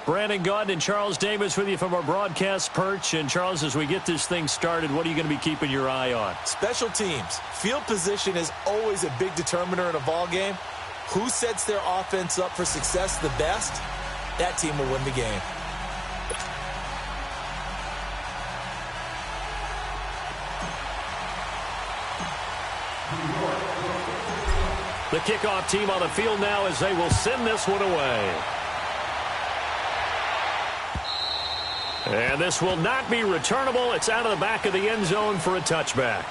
Brandon Gaudin and Charles Davis with you from our broadcast perch. And, Charles, as we get this thing started, what are you going to be keeping your eye on? Special teams. Field position is always a big determiner in a ball game. Who sets their offense up for success the best, that team will win the game. The kickoff team on the field now as they will send this one away. And this will not be returnable. It's out of the back of the end zone for a touchback.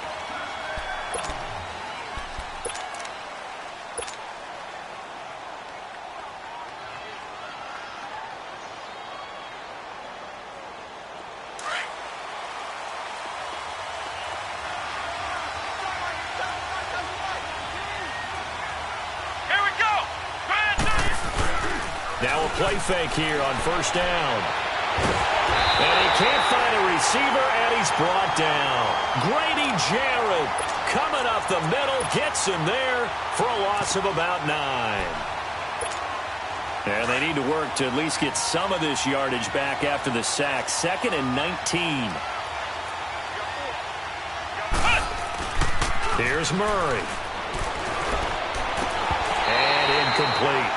Now a play fake here on first down. And he can't find a receiver, and he's brought down. Grady Jarrett coming up the middle, gets him there for a loss of about 9. And they need to work to at least get some of this yardage back after the sack. 2nd and 19. Here's Murray. And incomplete.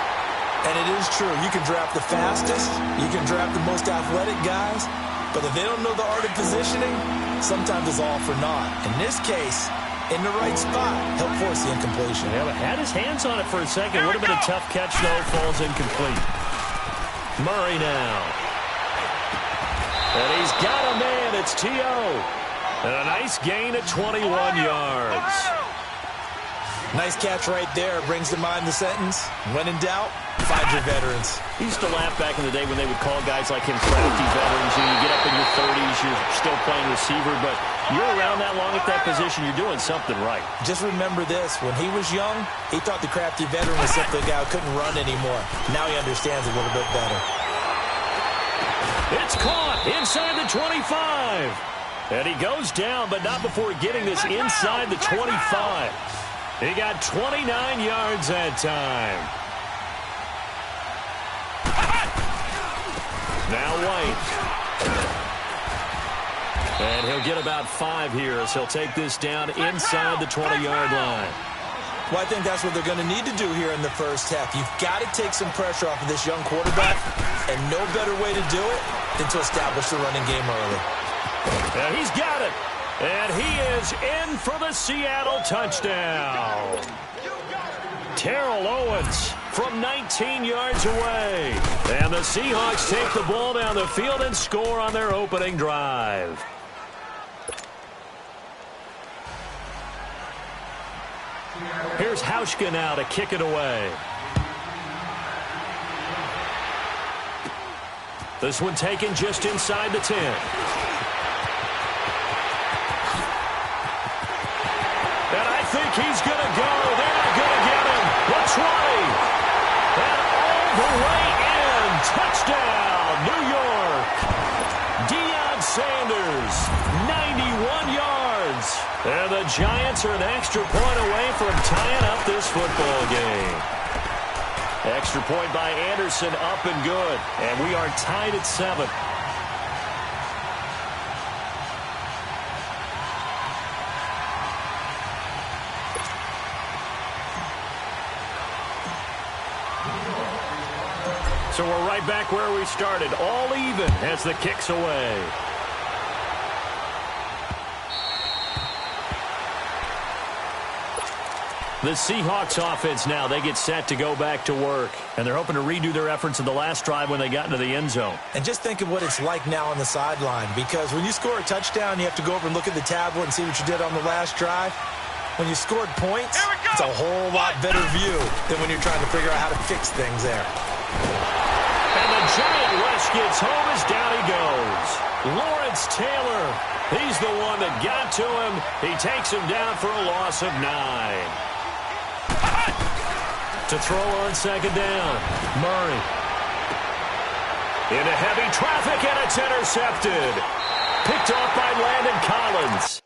And it is true. You can draft the fastest. You can draft the most athletic guys. But if they don't know the art of positioning, sometimes it's all for naught. In this case, in the right spot, he'll force the incompletion. Yeah, but had his hands on it for a second. Would have been a tough catch, though. Falls incomplete. Murray now. And he's got a man. It's T.O. And a nice gain at 21 yards. Nice catch right there. Brings to mind the sentence, when in doubt, find your veterans. He used to laugh back in the day when they would call guys like him crafty veterans. You get up in your 30s, you're still playing receiver, but you're around that long at that position, you're doing something right. Just remember this. When he was young, he thought the crafty veteran was simply a guy who couldn't run anymore. Now he understands a little bit better. It's caught inside the 25. And he goes down, but not before getting this inside the 25. He got 29 yards that time. Now White. And he'll get about 5 here as he'll take this down inside the 20-yard line. Well, I think that's what they're going to need to do here in the first half. You've got to take some pressure off of this young quarterback, and no better way to do it than to establish the running game early. And he's got it. And he is in for the Seattle touchdown. Terrell Owens from 19 yards away. And the Seahawks take the ball down the field and score on their opening drive. Here's Hauschka now to kick it away. This one taken just inside the 10. And I think he's going to go. They're not going to get him. The 20. And all the way in. Touchdown, New York. Deion Sanders, 91 yards. And the Giants are an extra point away from tying up this football game. Extra point by Anderson, up and good. And we are tied at 7. So we're right back where we started, all even as the kick's away. The Seahawks offense now, they get set to go back to work. And they're hoping to redo their efforts in the last drive when they got into the end zone. And just think of what it's like now on the sideline. Because when you score a touchdown, you have to go over and look at the tablet and see what you did on the last drive. When you scored points, it's a whole lot better view than when you're trying to figure out how to fix things there. And the giant rush gets home as down he goes. Lawrence Taylor, he's the one that got to him. He takes him down for a loss of 9. To throw on second down, Murray. Into heavy traffic, and it's intercepted. Picked off by Landon Collins.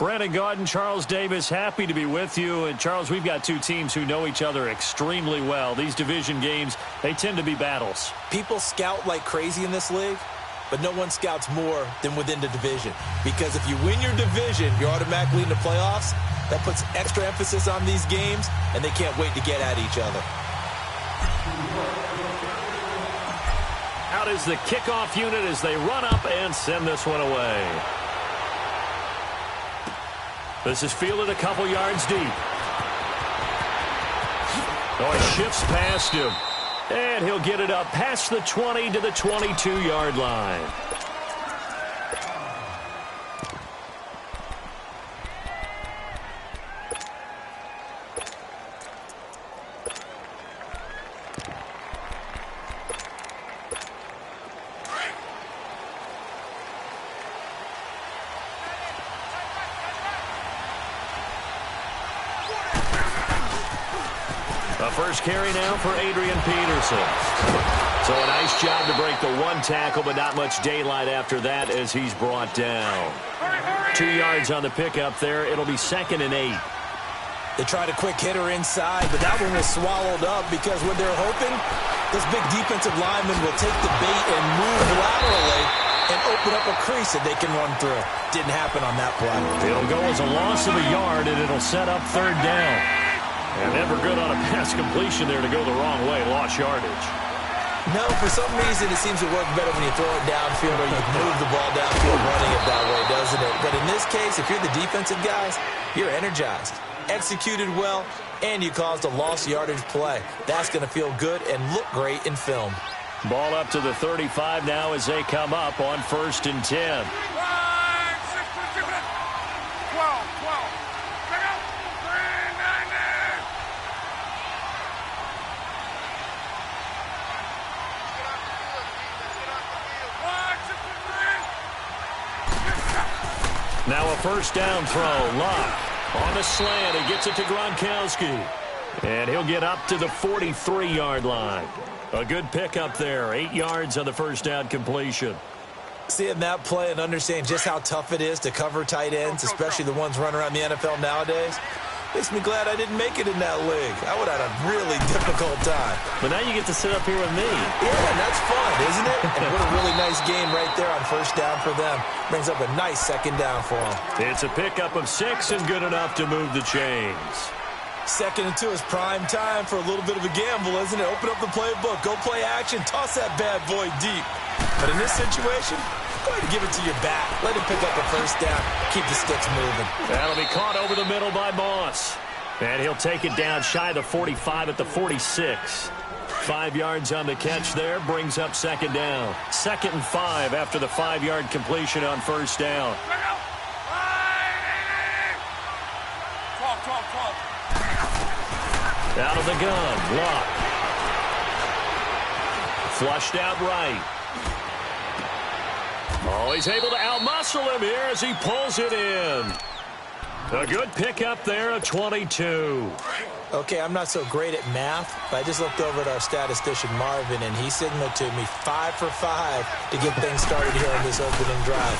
Brandon Gaudin, Charles Davis, happy to be with you. And, Charles, we've got two teams who know each other extremely well. These division games, they tend to be battles. People scout like crazy in this league, but no one scouts more than within the division. Because if you win your division, you're automatically in the playoffs. That puts extra emphasis on these games, and they can't wait to get at each other. Out is the kickoff unit as they run up and send this one away. This is fielded a couple yards deep. Oh, he shifts past him. And he'll get it up past the 20 to the 22-yard line. First carry now for Adrian Peterson. So a nice job to break the one tackle, but not much daylight after that as he's brought down. 2 yards on the pickup there. It'll be 2nd and 8. They tried a quick hitter inside, but that one was swallowed up because when they're hoping, this big defensive lineman will take the bait and move laterally and open up a crease that they can run through. Didn't happen on that play. It'll go as a loss of a yard, and it'll set up 3rd down. And never good on a pass completion there to go the wrong way. Lost yardage. No, for some reason it seems to work better when you throw it downfield or you move the ball downfield running it that way, doesn't it? But in this case, if you're the defensive guys, you're energized, executed well, and you caused a lost yardage play. That's going to feel good and look great in film. Ball up to the 35 now as they come up on 1st and 10. Now a 1st down throw. Locke on the slant. He gets it to Gronkowski. And he'll get up to the 43-yard line. A good pickup there. 8 yards on the 1st down completion. Seeing that play and understanding just how tough it is to cover tight ends, especially the ones running around the NFL nowadays, makes me glad I didn't make it in that league. I would have had a really difficult time. But now you get to sit up here with me. Yeah, and that's fun, isn't it? And what a really nice game right there on 1st down for them. Brings up a nice 2nd down for them. It's a pickup of 6 and good enough to move the chains. 2nd and 2 is prime time for a little bit of a gamble, isn't it? Open up the playbook, go play action, toss that bad boy deep. But in this situation, go ahead and give it to your back. Let him pick up a 1st down. Keep the sticks moving. That'll be caught over the middle by Moss. And he'll take it down shy of the 45 at the 46. 5 yards on the catch there. Brings up 2nd down. 2nd and 5 after the 5-yard completion on 1st down. Out of the gun. Locke. Flushed out right. Oh, he's able to outmuscle him here as he pulls it in. A good pickup there, a 22. Okay, I'm not so great at math, but I just looked over at our statistician, Marvin, and he signaled to me 5 for 5 to get things started here on this opening drive.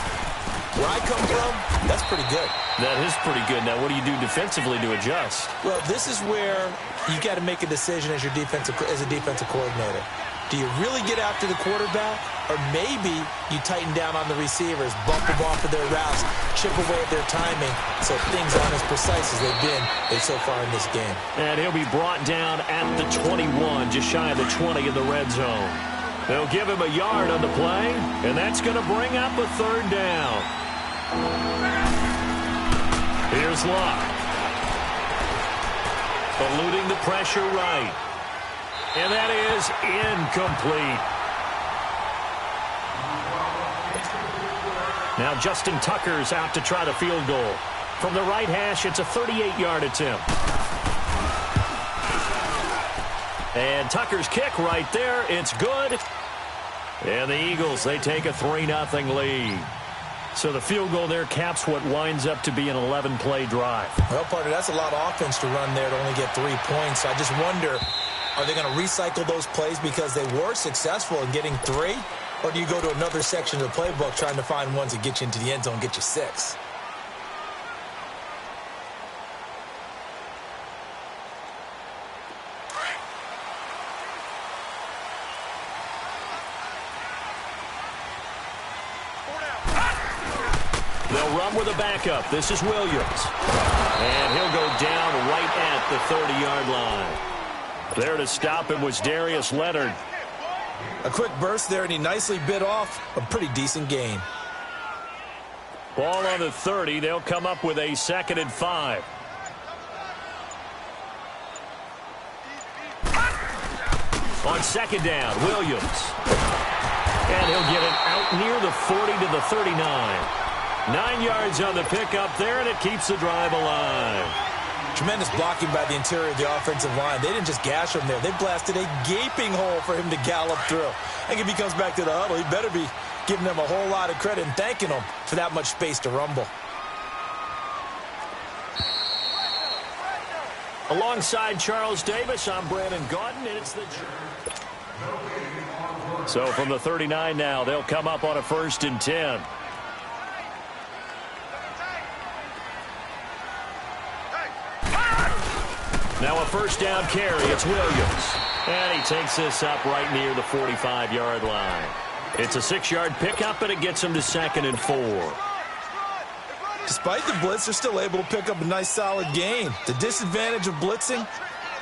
Where I come from, that's pretty good. That is pretty good. Now, what do you do defensively to adjust? Well, this is where you got to make a decision as a defensive coordinator. Do you really get after the quarterback? Or maybe you tighten down on the receivers, bump them off of their routes, chip away at their timing so things aren't as precise as they've been so far in this game. And he'll be brought down at the 21, just shy of the 20 in the red zone. They'll give him a yard on the play, and that's going to bring up a 3rd down. Here's Locke. Eluding the pressure right. And that is incomplete. Now Justin Tucker's out to try the field goal. From the right hash, it's a 38-yard attempt. And Tucker's kick right there. It's good. And the Eagles, they take a 3-0 lead. So the field goal there caps what winds up to be an 11-play drive. Well, partner, that's a lot of offense to run there to only get 3 points. I just wonder, are they going to recycle those plays because they were successful in getting 3? Or do you go to another section of the playbook trying to find ones that get you into the end zone and get you 6? They'll run with a backup. This is Williams. And he'll go down right at the 30-yard line. There to stop him was Darius Leonard. A quick burst there, and he nicely bit off a pretty decent gain. Ball on the 30. They'll come up with a 2nd and 5. On 2nd down, Williams. And he'll get it out near the 40 to the 39. 9 yards on the pickup there, and it keeps the drive alive. Tremendous blocking by the interior of the offensive line. They didn't just gash him there. They blasted a gaping hole for him to gallop through. I think if he comes back to the huddle, he better be giving them a whole lot of credit and thanking them for that much space to rumble. Alongside Charles Davis, I'm Brandon Gaudin, and it's the... So from the 39 now, they'll come up on a 1st and 10. Now a 1st down carry. It's Williams. And he takes this up right near the 45-yard line. It's a 6-yard pickup, and it gets him to 2nd and 4. Despite the blitz, they're still able to pick up a nice solid gain. The disadvantage of blitzing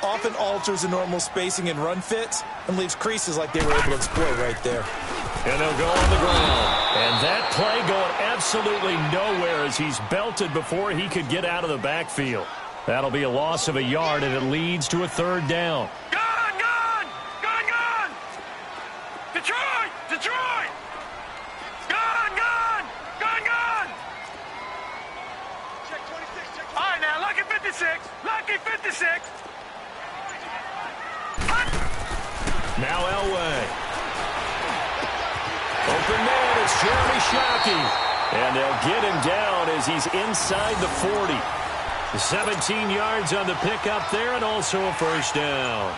often alters the normal spacing and run fits and leaves creases like they were able to exploit right there. And they'll go on the ground. And that play going absolutely nowhere as he's belted before he could get out of the backfield. That'll be a loss of a yard, and it leads to a 3rd down. Gone! Gone! Gone! Gone! Detroit! Detroit! Gone! Gone! Gone! Gone! Check 26, check 26. All right, now, lucky 56. Lucky 56. Now Elway. Open man, it's Jeremy Shockey. And they'll get him down as he's inside the 40. 17 yards on the pickup there, and also a 1st down.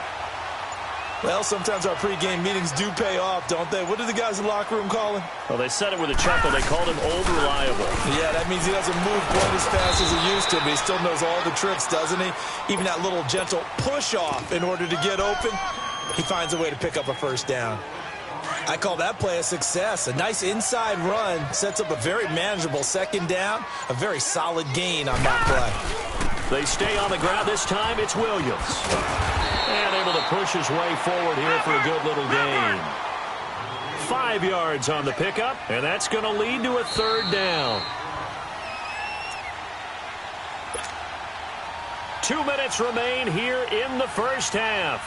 Well, sometimes our pregame meetings do pay off, don't they? What do the guys in the locker room call him? Well, they said it with a chuckle. They called him Old Reliable. Yeah, that means he doesn't move quite as fast as he used to, but he still knows all the tricks, doesn't he? Even that little gentle push-off in order to get open, he finds a way to pick up a 1st down. I call that play a success. A nice inside run sets up a very manageable 2nd down, a very solid gain on that play. They stay on the ground this time. It's Williams. And able to push his way forward here for a good little gain. 5 yards on the pickup, and that's going to lead to a 3rd down. 2 minutes remain here in the 1st half.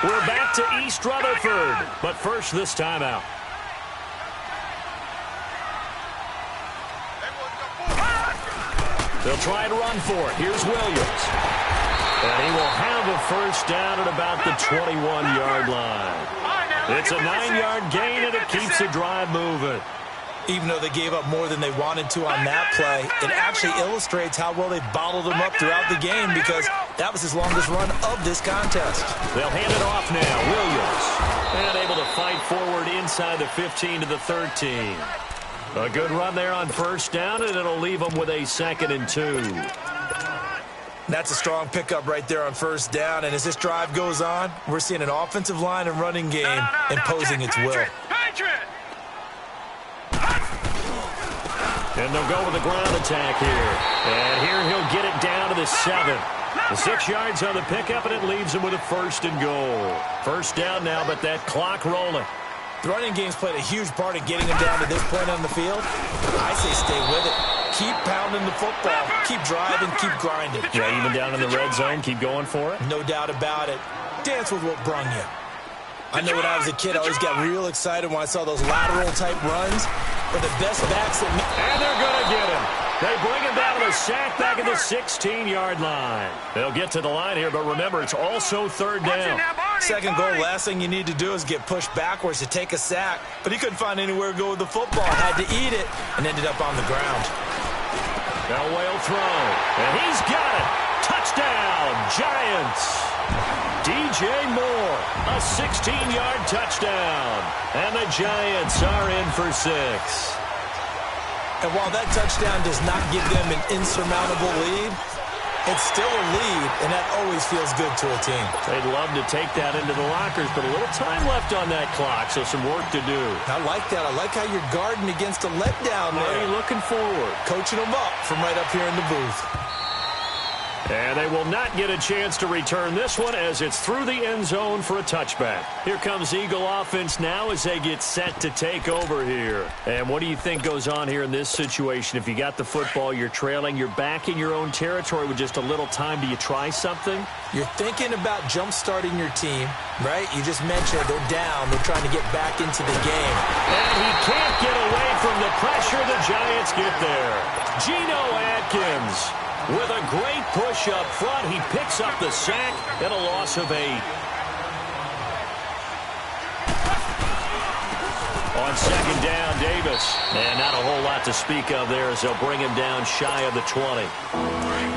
We're back to East Rutherford, but first this timeout. They'll try to run for it. Here's Williams. And he will have a 1st down at about the 21-yard line. It's a 9-yard gain, and it keeps the drive moving. Even though they gave up more than they wanted to on that play, it actually illustrates how well they bottled him up throughout the game because that was his longest run of this contest. They'll hand it off now. Williams. And able to fight forward inside the 15 to the 13. A good run there on 1st down, and it'll leave them with a 2nd and 2. That's a strong pickup right there on 1st down, and as this drive goes on, we're seeing an offensive line and running game imposing its will. And they'll go with the ground attack here. And here he'll get it down to the 7. The 6 yards on the pickup, and it leaves him with a 1st and goal. 1st down now, but that clock rolling. The running game's played a huge part in getting him down to this point on the field. I say stay with it. Keep pounding the football. Keep driving. Keep grinding. Yeah, even down in the red zone, keep going for it. No doubt about it. Dance with what brung you. I know when I was a kid, I always got real excited when I saw those lateral-type runs. But the best backs that... And they're going to get him. They bring him down to the sack back at the 16-yard line. They'll get to the line here, but remember, it's also 3rd down. 2nd goal, last thing you need to do is get pushed backwards to take a sack. But he couldn't find anywhere to go with the football. Had to eat it and ended up on the ground. Elway will throw. And he's got it. Touchdown, Giants. DJ Moore, a 16-yard touchdown. And the Giants are in for 6. And while that touchdown does not give them an insurmountable lead, It's still a lead, and that always feels good to a team. They'd love to take that into the lockers, but a little time left on that clock, so some work to do. I like that. I like how you're guarding against a letdown there. Already looking forward. Coaching them up from right up here in the booth. And they will not get a chance to return this one as it's through the end zone for a touchback. Here comes Eagle offense now as they get set to take over here. And what do you think goes on here in this situation? If you got the football, you're trailing, you're back in your own territory with just a little time. Do you try something? You're thinking about jump-starting your team, right? You just mentioned they're down. They're trying to get back into the game. And he can't get away from the pressure. The Giants get there. Geno Atkins with a great push up front. He picks up the sack and a loss of 8. On second down, Davis. And not a whole lot to speak of there as they'll bring him down shy of the 20.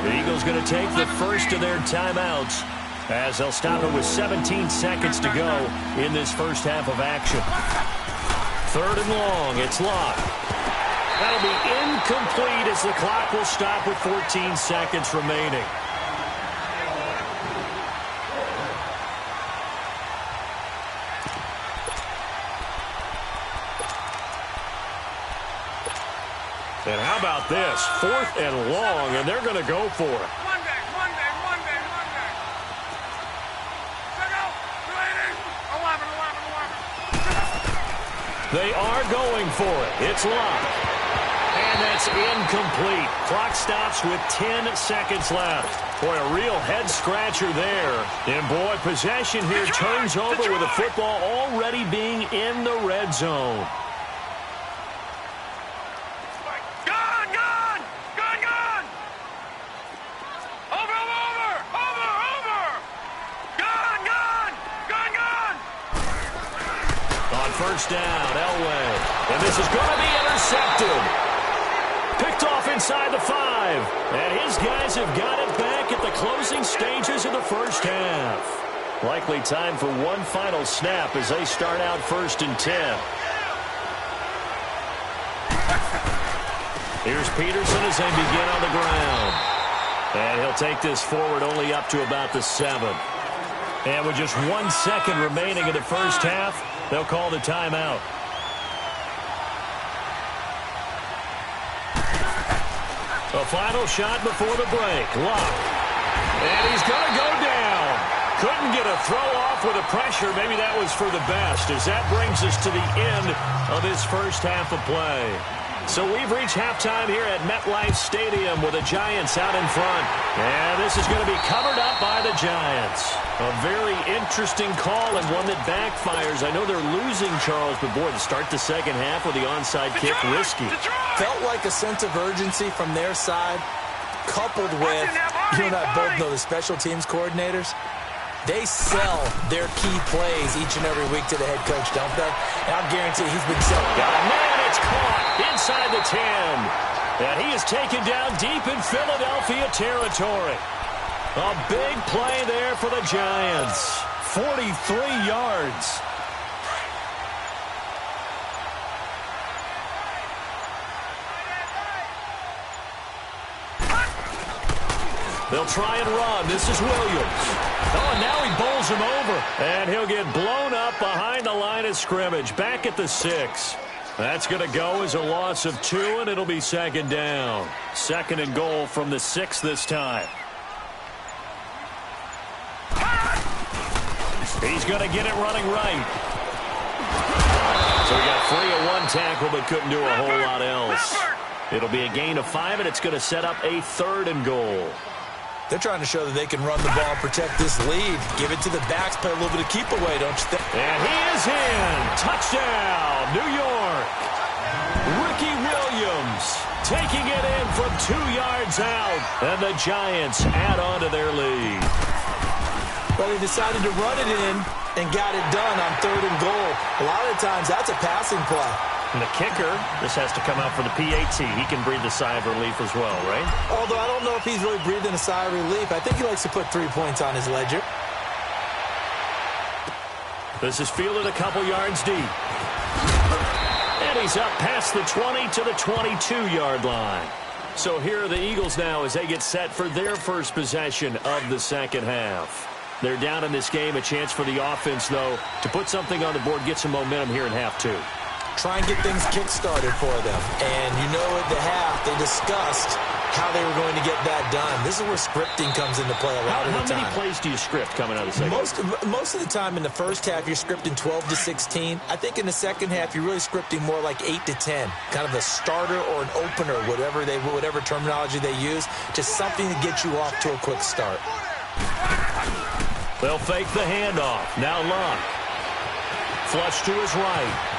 The Eagles going to take the first of their timeouts as they'll stop it with 17 seconds to go in this first half of action. Third and long. It's locked. That'll be incomplete as the clock will stop with 14 seconds remaining. And how about this? 4th and long, and they're going to go for it. One day. Check out. 11. They are going for it. It's locked. And that's incomplete. Clock stops with 10 seconds left. Boy, a real head-scratcher there. And, boy, possession here turns over with the football already being in the red zone. Gone! Over! Gone! On first down, Elway. And this is going to be intercepted. Picked off inside the 5. And his guys have got it back at the closing stages of the first half. Likely time for one final snap as they start out 1st and 10. Here's Peterson as they begin on the ground. And he'll take this forward only up to about the 7. And with just 1 second remaining in the first half, they'll call the timeout. A final shot before the break. Locked. And he's going to go down. Couldn't get a throw off with the pressure. Maybe that was for the best as that brings us to the end of this first half of play. So we've reached halftime here at MetLife Stadium with the Giants out in front. And this is going to be covered up by the Giants. A very interesting call and one that backfires. I know they're losing, Charles, but boy, to start the second half with the onside kick, risky. Felt like a sense of urgency from their side, coupled with, you and I both know the special teams coordinators. They sell their key plays each and every week to the head coach, don't they? And I'll guarantee he's been selling. Got a man, it's caught inside the 10. And he is taken down deep in Philadelphia territory. A big play there for the Giants. 43 yards. They'll try and run. This is Williams. Oh, and now he bowls him over. And he'll get blown up behind the line of scrimmage. Back at the 6. That's going to go as a loss of 2, and it'll be second down. 2nd and goal from the 6 this time. He's going to get it running right. So he got free of 1 tackle, but couldn't do a whole lot else. It'll be a gain of 5, and it's going to set up a 3rd and goal. They're trying to show that they can run the ball and protect this lead. Give it to the backs, play a little bit of keep away, don't you think? And he is in. Touchdown, New York. Ricky Williams taking it in from 2 yards out. And the Giants add on to their lead. Well, they decided to run it in and got it done on 3rd and goal. A lot of the times, that's a passing play. And the kicker, this has to come out for the PAT. He can breathe a sigh of relief as well, right? Although I don't know if he's really breathing a sigh of relief. I think he likes to put 3 points on his ledger. This is fielded a couple yards deep. And he's up past the 20 to the 22-yard line. So here are the Eagles now as they get set for their first possession of the second half. They're down in this game. A chance for the offense, though, to put something on the board, get some momentum here in half two. Try and get things kick-started for them. And you know at the half, they discussed how they were going to get that done. This is where scripting comes into play a lot of the time. How many plays do you script coming out of the second half? Most of the time in the first half, you're scripting 12 to 16. I think in the second half, you're really scripting more like 8 to 10. Kind of a starter or an opener, whatever terminology they use, just something to get you off to a quick start. They'll fake the handoff. Now Luck. Flush to his right.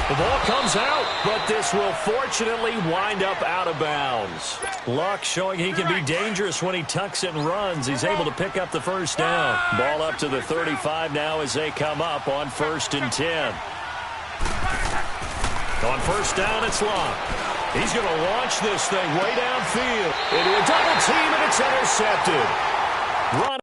The ball comes out, but this will fortunately wind up out of bounds. Luck showing he can be dangerous when he tucks it and runs. He's able to pick up the first down. Ball up to the 35 now as they come up on 1st and 10. On first down, it's Luck. He's going to launch this thing way downfield. Into a double team, and it's intercepted. Run.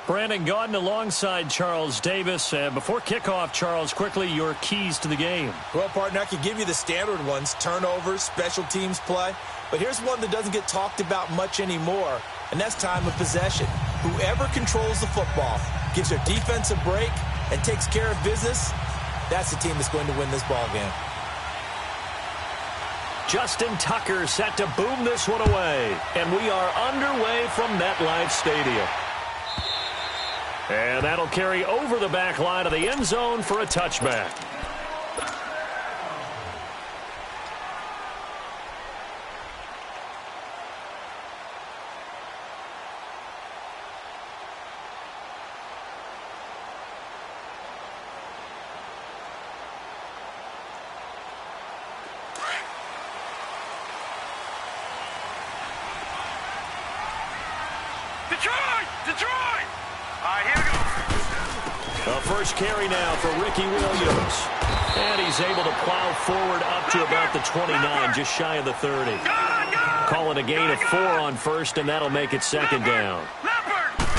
Brandon Gaudin alongside Charles Davis. Before kickoff, Charles, quickly your keys to the game. Well, partner, I could give you the standard ones, turnovers, special teams play. But here's one that doesn't get talked about much anymore, and that's time of possession. Whoever controls the football, gives their defense a break, and takes care of business, that's the team that's going to win this ball game. Justin Tucker set to boom this one away. And we are underway from MetLife Stadium. And that'll carry over the back line of the end zone for a touchback. Detroit! All right, here we go. The first carry now for Ricky Williams. And he's able to plow forward up to about the 29, just shy of the 30. Calling a gain of 4 on first, and that'll make it second down.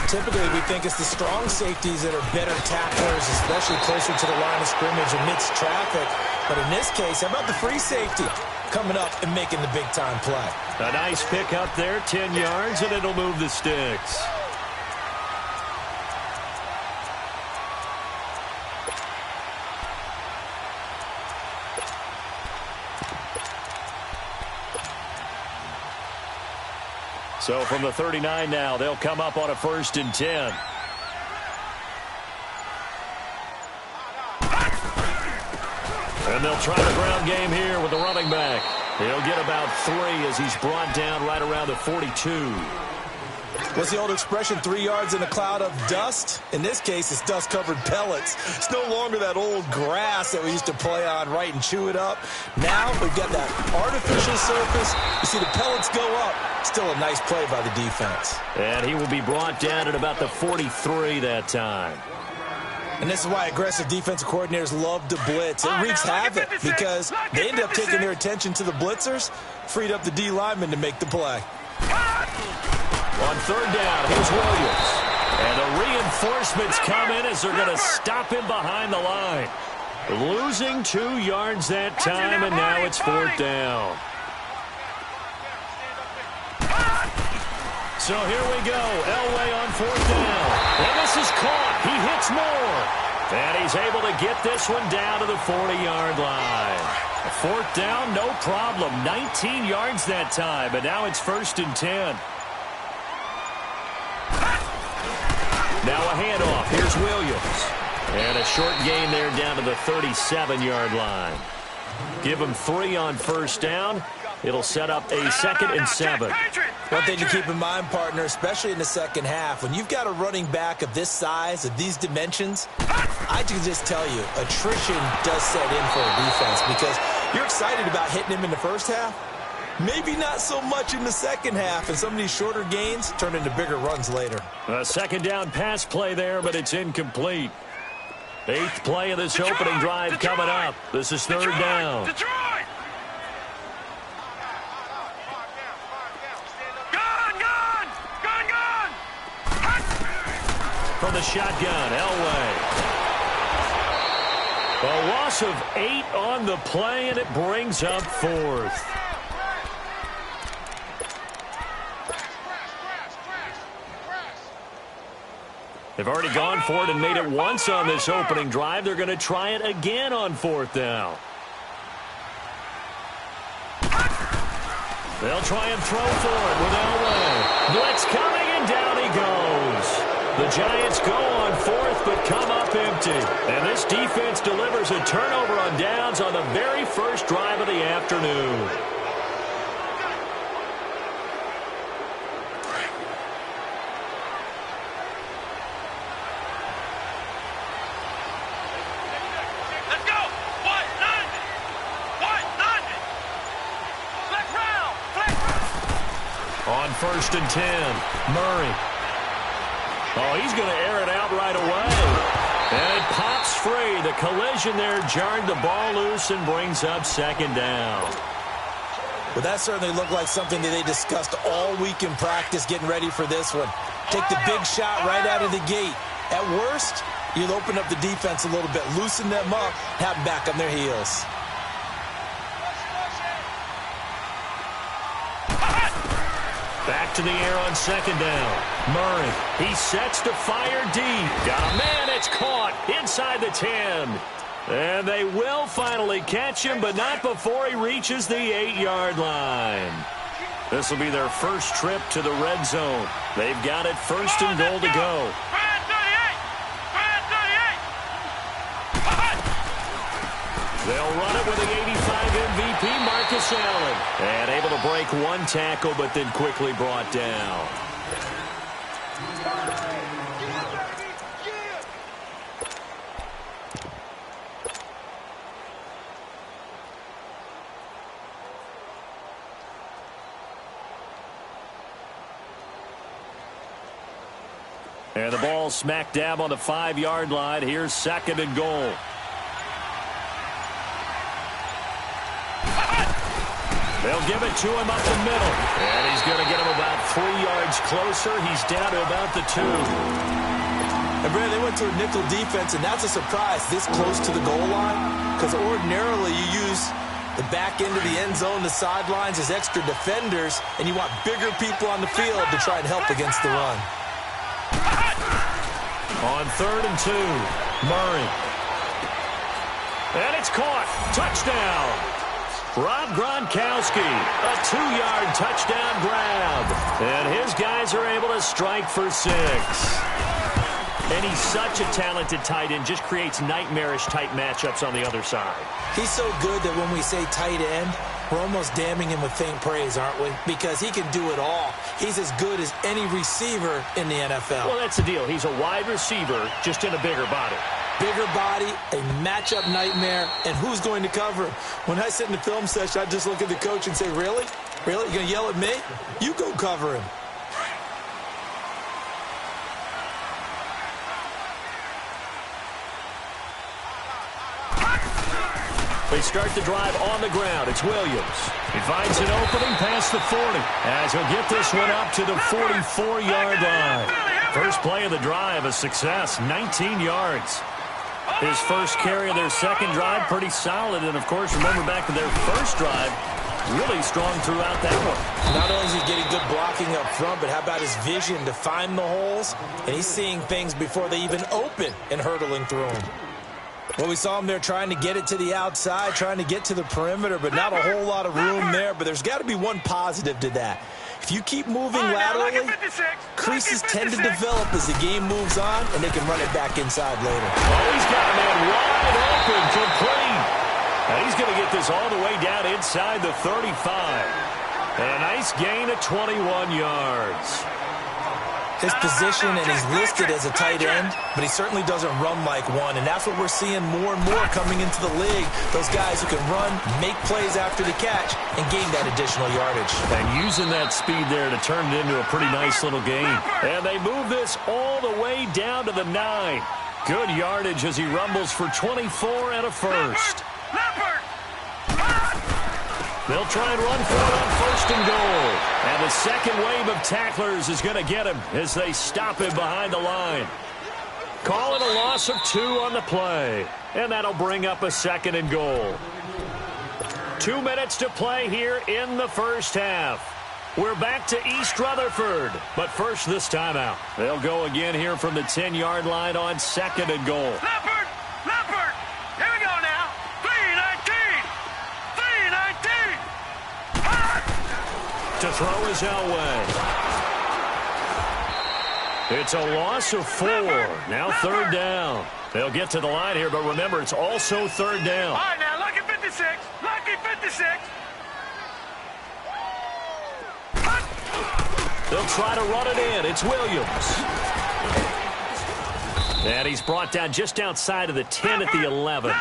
Typically, we think it's the strong safeties that are better tacklers, especially closer to the line of scrimmage amidst traffic. But in this case, how about the free safety coming up and making the big-time play? A nice pick up there, 10 yards, and it'll move the sticks. So from the 39 now, they'll come up on a 1st and 10. And they'll try the ground game here with the running back. He'll get about 3 as he's brought down right around the 42. What's the old expression, 3 yards in a cloud of dust? In this case, it's dust-covered pellets. It's no longer that old grass that we used to play on, right, and chew it up. Now we've got that artificial surface. You see the pellets go up. Still a nice play by the defense. And he will be brought down at about the 43 that time. And this is why aggressive defensive coordinators love to blitz. It wreaks havoc because they end up taking their attention to the blitzers, freed up the D lineman to make the play. On third down, here's Williams. And the reinforcements come in as they're going to stop him behind the line. Losing 2 yards that time, and now it's fourth down. So here we go. Elway on fourth down. And this is caught. He hits more. And he's able to get this one down to the 40-yard line. Fourth down, no problem. 19 yards that time, and now it's first and 10. Now a handoff. Here's Williams. And a short gain there down to the 37-yard line. Give him 3 on first down. It'll set up a 2nd and 7. One thing to keep in mind, partner, especially in the second half, when you've got a running back of this size, of these dimensions, I can just tell you, attrition does set in for a defense because you're excited about hitting him in the first half. Maybe not so much in the second half, and some of these shorter gains turn into bigger runs later. A second down pass play there, but it's incomplete. 8th play of this opening drive coming up. This is third down. From the shotgun, Elway. A loss of 8 on the play, and it brings up 4th. They've already gone for it and made it once on this opening drive. They're going to try it again on fourth down. They'll try and throw for it with Elway. Blitz coming, and down he goes. The Giants go on fourth, but come up empty. And this defense delivers a turnover on downs on the very first drive of the afternoon. On 1st and 10, Murray. Oh, he's going to air it out right away. And it pops free. The collision there jarred the ball loose and brings up 2nd down. Well, that certainly looked like something that they discussed all week in practice getting ready for this one. Take the big shot right out of the gate. At worst, you'll open up the defense a little bit, loosen them up, have them back on their heels. Back to the air on 2nd down. Murray, he sets to fire deep. Got a man, it's caught inside the 10. And they will finally catch him, but not before he reaches the 8-yard line. This will be their first trip to the red zone. They've got it 1st and goal to go. They'll run it with the 85 MVP, Marcus Allen. And able to break one tackle, but then quickly brought down. And the ball smack dab on the 5-yard line. Here's 2nd and goal. They'll give it to him up the middle. And he's going to get him about 3 yards closer. He's down to about the 2. And, Brad, they went to a nickel defense, and that's a surprise this close to the goal line. Because ordinarily you use the back end of the end zone, the sidelines as extra defenders, and you want bigger people on the field to try and help against the run. On 3rd and 2, Murray. And it's caught. Touchdown. Rob Gronkowski, a 2-yard touchdown grab. And his guys are able to strike for 6. And he's such a talented tight end, just creates nightmarish-type matchups on the other side. He's so good that when we say tight end, we're almost damning him with faint praise, aren't we? Because he can do it all. He's as good as any receiver in the NFL. Well, that's the deal. He's a wide receiver, just in a bigger body. Bigger body, a matchup nightmare, and who's going to cover him? When I sit in the film session, I just look at the coach and say, really? Really? You're going to yell at me? You go cover him. They start the drive on the ground. It's Williams. He finds an opening past the 40 as he'll get this one up to the 44-yard line. First play of the drive, a success, 19 yards. His first carry of their second drive, pretty solid. And, of course, remember back to their first drive, really strong throughout that one. Not only is he getting good blocking up front, but how about his vision to find the holes? And he's seeing things before they even open and hurtling through them. Well, we saw him there trying to get it to the outside, trying to get to the perimeter, but not a whole lot of room there. But there's got to be one positive to that. If you keep moving laterally, creases tend to develop as the game moves on, and they can run it back inside later. Oh, he's got a man wide open, complete. And he's going to get this all the way down inside the 35. And a nice gain of 21 yards. His position, and he's listed as a tight end, but he certainly doesn't run like one, and that's what we're seeing more and more coming into the league. Those guys who can run, make plays after the catch, and gain that additional yardage. And using that speed there to turn it into a pretty nice little game. And they move this all the way down to the 9. Good yardage as he rumbles for 24 and a first. They'll try and run for it on first and goal. And the second wave of tacklers is going to get him as they stop him behind the line. Call it a loss of 2 on the play. And that'll bring up a second and goal. 2 minutes to play here in the first half. We're back to East Rutherford. But first, this timeout. They'll go again here from the 10-yard line on second and goal. Leopard! Leopard! Here we go now. 3-19! 3-19! To throw is Elway. It's a loss of 4. Now third down. They'll get to the line here, but remember, it's also third down. All right, now, lucky 56. Lucky 56. They'll try to run it in. It's Williams. And he's brought down just outside of the 10 at the 11.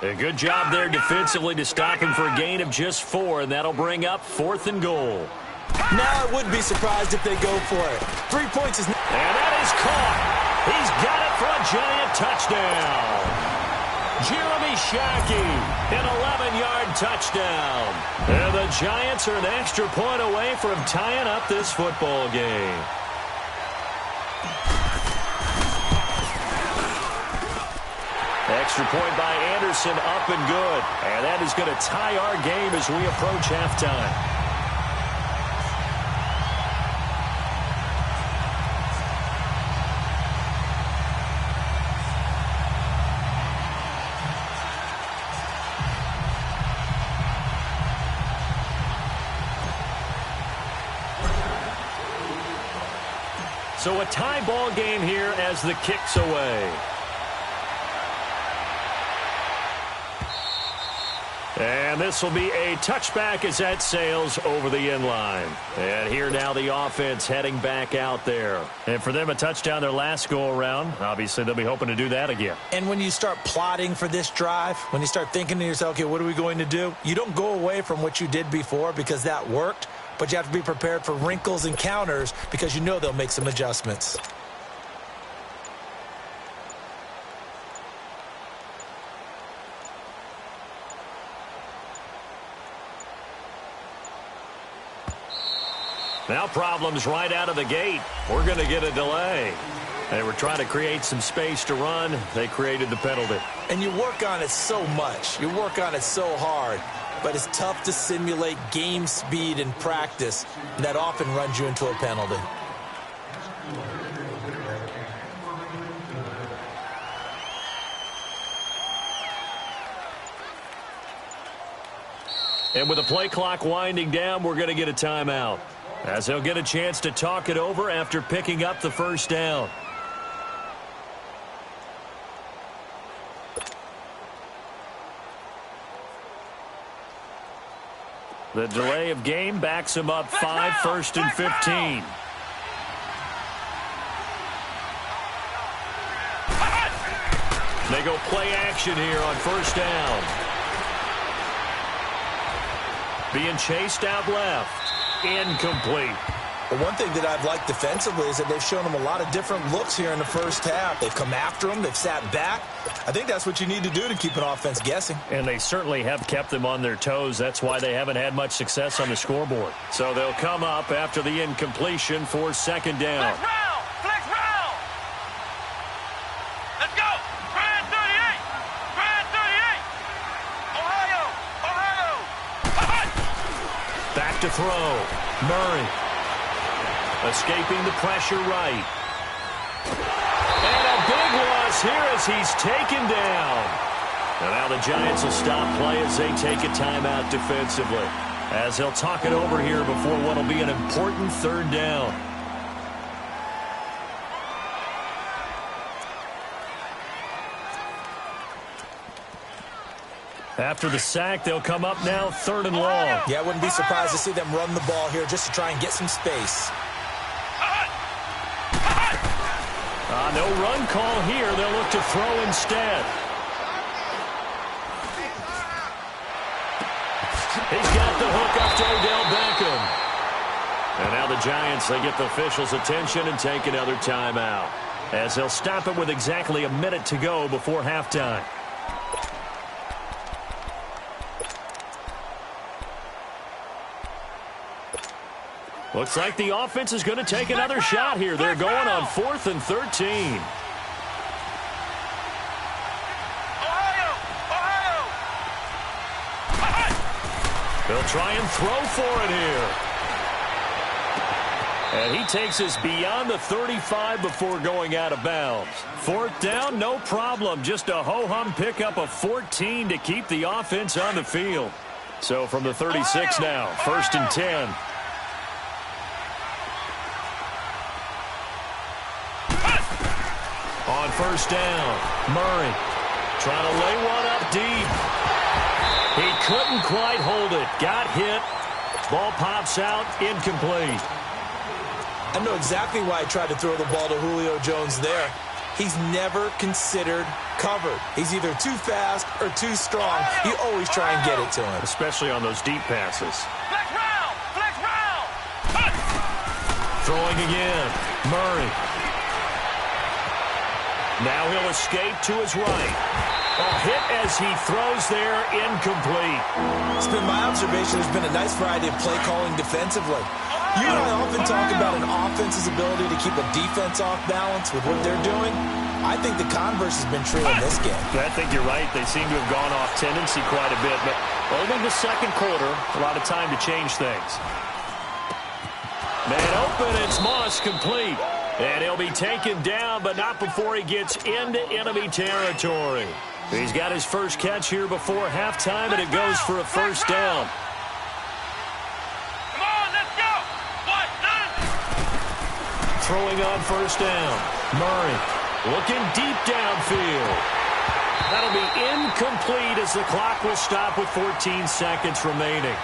A good job there defensively to stop him for a gain of just 4, and that'll bring up fourth and goal. Now I wouldn't be surprised if they go for it. 3 points is... And that is caught. He's got it for a giant touchdown. Jeremy Shockey, an 11-yard touchdown. And the Giants are an extra point away from tying up this football game. Extra point by Anderson, up and good. And that is going to tie our game as we approach halftime. So a tie ball game here as the kick's away. And this will be a touchback as that sails over the end line. And here now the offense heading back out there. And for them, a touchdown their last go-around. Obviously, they'll be hoping to do that again. And when you start plotting for this drive, when you start thinking to yourself, okay, what are we going to do? You don't go away from what you did before because that worked. But you have to be prepared for wrinkles and counters because you know they'll make some adjustments. Now problems right out of the gate. We're going to get a delay. They were trying to create some space to run. They created the penalty. And you work on it so much. You work on it so hard. But it's tough to simulate game speed in practice. And that often runs you into a penalty. And with the play clock winding down, we're going to get a timeout, as they'll get a chance to talk it over after picking up the first down. The delay of game backs him up 5, 1st and 15. They go play action here on first down. Being chased out left. Incomplete. Well, one thing that I've liked defensively is that they've shown them a lot of different looks here in the first half. They've come after them. They've sat back. I think that's what you need to do to keep an offense guessing. And they certainly have kept them on their toes. That's why they haven't had much success on the scoreboard. So they'll come up after the incompletion for second down. Flex round! Flex round! Let's go! Brand 38! Brand 38! Ohio! Ohio! Back to throw. Murray. Escaping the pressure right. And a big loss here as he's taken down. And now the Giants will stop play as they take a timeout defensively. As they'll talk it over here before what will be an important third down. After the sack, they'll come up now third and long. Yeah, I wouldn't be surprised to see them run the ball here just to try and get some space. No run call here. They'll look to throw instead. He's got the hook up to Odell Beckham. And now the Giants, they get the officials' attention and take another timeout. As they'll stop it with exactly a minute to go before halftime. Looks like the offense is going to take another shot here. They're going on 4th and 13. Ohio! Ohio! They'll try and throw for it here. And he takes us beyond the 35 before going out of bounds. 4th down, no problem. Just a ho-hum pickup of 14 to keep the offense on the field. So from the 36 now, 1st and 10. On 1st down, Murray trying to lay one up deep. He couldn't quite hold it. Got hit. Ball pops out, incomplete. I know exactly why I tried to throw the ball to Julio Jones there. He's never considered covered. He's either too fast or too strong. You always try and get it to him. Especially on those deep passes. Flex round! Flex round! Throwing again, Murray. Now he'll escape to his right. A hit as he throws there, incomplete. It's been my observation there's been a nice variety of play calling defensively. You and I often talk about an offense's ability to keep a defense off balance with what they're doing. I think the converse has been true in this game. I think you're right. They seem to have gone off tendency quite a bit, but only the second quarter, a lot of time to change things. Man open, it's Moss complete. And he'll be taken down, but not before he gets into enemy territory. He's got his first catch here before halftime, and it goes for a 1st down. Come on, let's go! Throwing on 1st down. Murray looking deep downfield. That'll be incomplete as the clock will stop with 14 seconds remaining.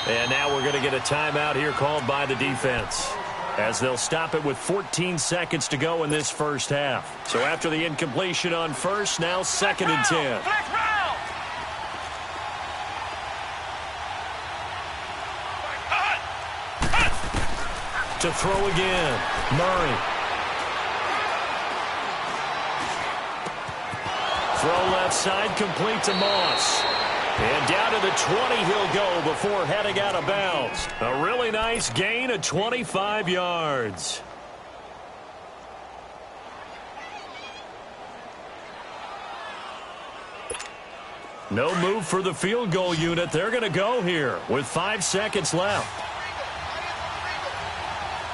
And now we're going to get a timeout here called by the defense, as they'll stop it with 14 seconds to go in this first half. So after the incompletion on 1st, now 2nd and 10. Flex round! To throw again, Murray. Throw left side, complete to Moss. And down to the 20 he'll go before heading out of bounds. A really nice gain of 25 yards. No move for the field goal unit. They're going to go here with 5 seconds left.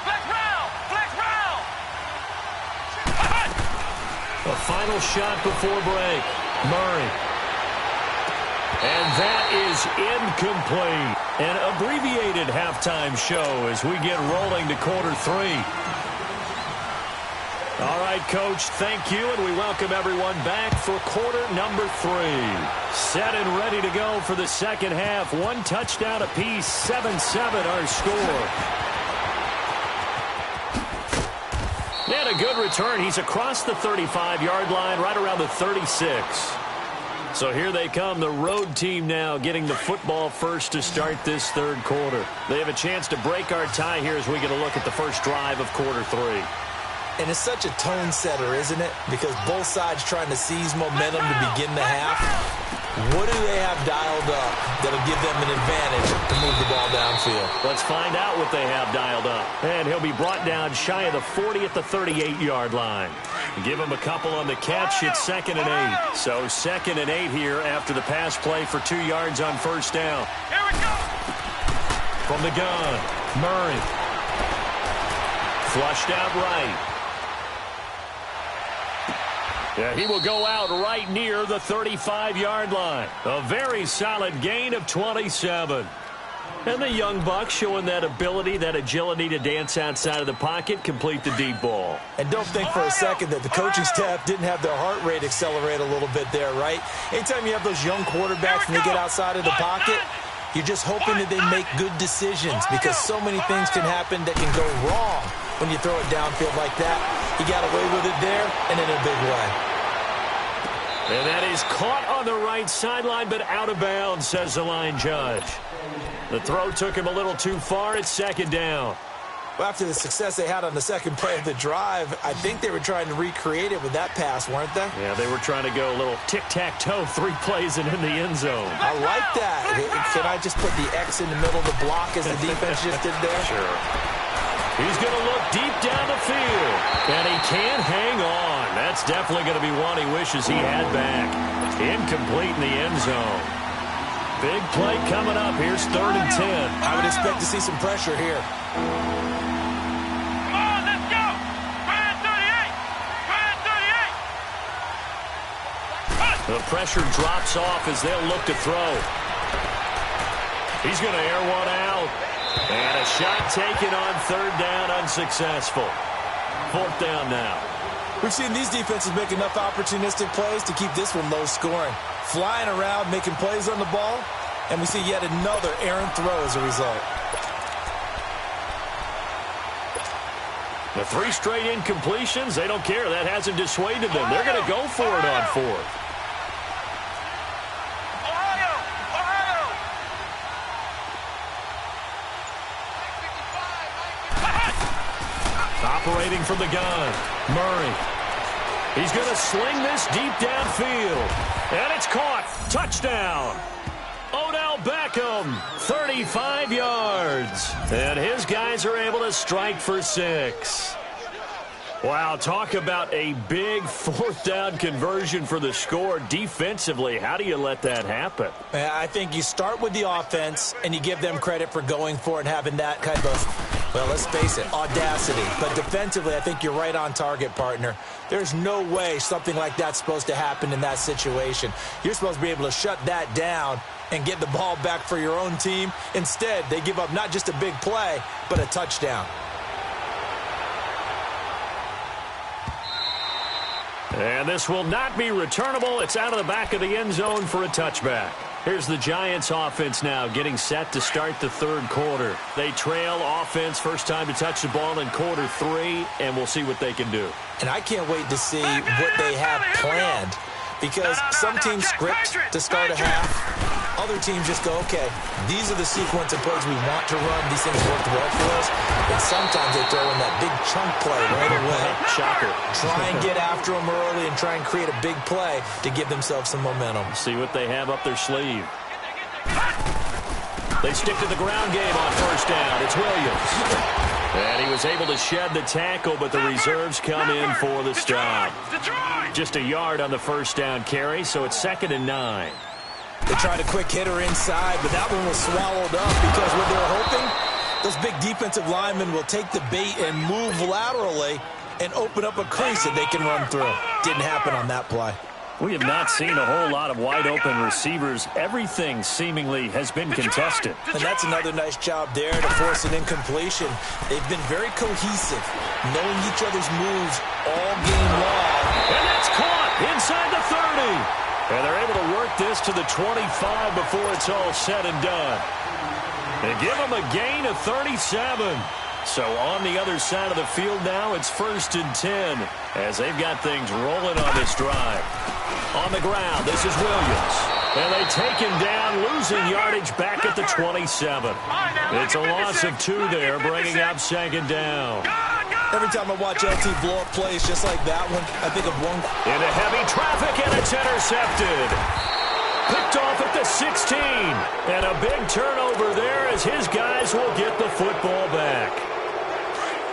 Flex round! Flex round! A final shot before break. Murray. And that is incomplete. An abbreviated halftime show as we get rolling to quarter 3. All right, Coach, thank you, and we welcome everyone back for quarter number 3. Set and ready to go for the second half. 1 touchdown apiece, 7-7 our score. And a good return. He's across the 35-yard line, right around the 36. So here they come, the road team now getting the football first to start this third quarter. They have a chance to break our tie here as we get a look at the first drive of quarter 3. And it's such a tone setter, isn't it? Because both sides trying to seize momentum to begin the half. What do they have dialed up that'll give them an advantage to move the ball downfield? Let's find out what they have dialed up. And he'll be brought down shy of the 40 at the 38-yard line. Give him a couple on the catch. It's 2nd and 8. So 2nd and 8 here after the pass play for 2 yards on first down. Here we go. From the gun, Murray. Flushed out right. Yeah, he will go out right near the 35-yard line. A very solid gain of 27. And the young buck showing that ability, that agility to dance outside of the pocket, complete the deep ball. And don't think for a second that the coaching staff didn't have their heart rate accelerate a little bit there, right? Anytime you have those young quarterbacks and they get outside of the pocket, you're just hoping that they make good decisions because so many things can happen that can go wrong when you throw it downfield like that. He got away with it there and in a big way. And that is caught on the right sideline, but out of bounds, says the line judge. The throw took him a little too far. It's 2nd down. Well, after the success they had on the second play of the drive, I think they were trying to recreate it with that pass, weren't they? Yeah, they were trying to go a little tic-tac-toe, 3 plays and in the end zone. I like that. Can I just put the X in the middle of the block as the defense just did there? Sure. He's going to look deep down the field, and he can't hang on. That's definitely going to be one he wishes he had back. Incomplete in the end zone. Big play coming up. Here's 3rd and 10. I would expect to see some pressure here. Come on, let's go. Red 38. Red 38. The pressure drops off as they'll look to throw. He's going to air one out. And a shot taken on 3rd down, unsuccessful. 4th down now. We've seen these defenses make enough opportunistic plays to keep this one low scoring. Flying around, making plays on the ball, and we see yet another errant throw as a result. The 3 straight incompletions, they don't care. That hasn't dissuaded them. They're going to go for it on 4th. Operating from the gun, Murray. He's going to sling this deep downfield. And it's caught. Touchdown. Odell Beckham, 35 yards. And his guys are able to strike for 6. Wow, talk about a big 4th down conversion for the score. Defensively, how do you let that happen? I think you start with the offense, and you give them credit for going for it and having that kind of, well, let's face it, audacity. But defensively, I think you're right on target, partner. There's no way something like that's supposed to happen in that situation. You're supposed to be able to shut that down and get the ball back for your own team. Instead, they give up not just a big play, but a touchdown. And this will not be returnable. It's out of the back of the end zone for a touchback. Here's the Giants offense now getting set to start the 3rd quarter. They trail offense, first time to touch the ball in quarter 3, and we'll see what they can do. And I can't wait to see what they have planned, because some teams script to start a half. Other teams just go, okay, these are the sequence of plays we want to run. These things worked well for us. And sometimes they throw in that big chunk play right away. Shocker. Try and get after them early and try and create a big play to give themselves some momentum. See what they have up their sleeve. They stick to the ground game on first down. It's Williams. And he was able to shed the tackle, but the reserves come in for the stop. Just a yard on the first down carry, so it's 2nd and 9. They tried a quick hitter inside, but that one was swallowed up because what they're hoping, those big defensive linemen will take the bait and move laterally and open up a crease that they can run through. Didn't happen on that play. We have not seen a whole lot of wide-open receivers. Everything seemingly has been contested. And that's another nice job there to force an incompletion. They've been very cohesive, knowing each other's moves all game long. And that's caught inside the 30. And they're able to work this to the 25 before it's all said and done. They give them a gain of 37. So on the other side of the field now, it's 1st and 10 as they've got things rolling on this drive. On the ground, this is Williams. And they take him down, losing yardage back at the 27. It's a loss of 2 there, bringing up second down. Every time I watch LT blow up plays just like that one, I think of one. Into heavy traffic, and it's intercepted. Picked off at the 16. And a big turnover there as his guys will get the football back.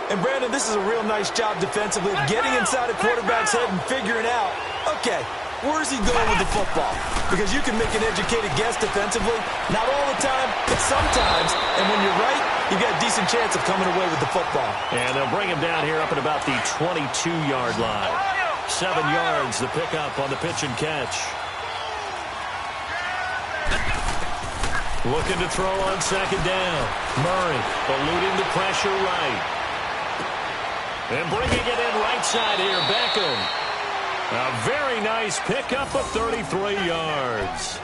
And, Brandon, this is a real nice job defensively of getting inside a quarterback's head and figuring out, okay, where's he going with the football? Because you can make an educated guess defensively. Not all the time, but sometimes. And when you're right, you've got a decent chance of coming away with the football. And they'll bring him down here up at about the 22-yard line. 7 yards, the pickup on the pitch and catch. Looking to throw on second down. Murray eluding the pressure right. And bringing it in right side here, Beckham. A very nice pickup of 33 yards.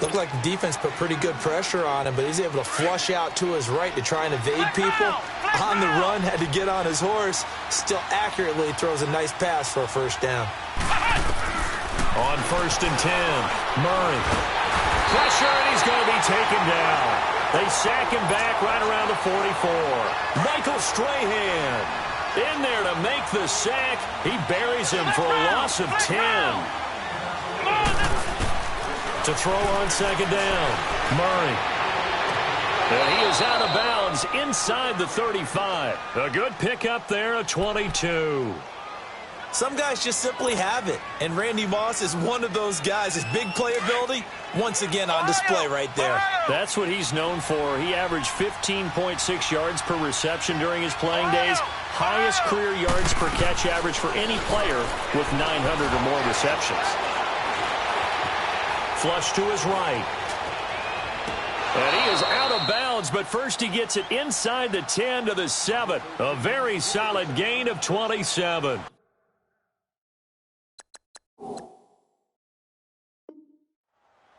Looked like the defense put pretty good pressure on him, but he's able to flush out to his right to try and evade people. On the run, had to get on his horse. Still accurately throws a nice pass for a first down. On 1st and 10, Murray. Pressure, and he's going to be taken down. They sack him back right around the 44. Michael Strahan in there to make the sack. He buries him for a loss of 10. To throw on second down, Murray. And he is out of bounds inside the 35. A good pickup there, a 22. Some guys just simply have it, and Randy Moss is one of those guys. His big playability, once again on display right there. That's what he's known for. He averaged 15.6 yards per reception during his playing days. Highest career yards per catch average for any player with 900 or more receptions. Flush to his right. And he is out of bounds, but first he gets it inside the 10 to the 7. A very solid gain of 27.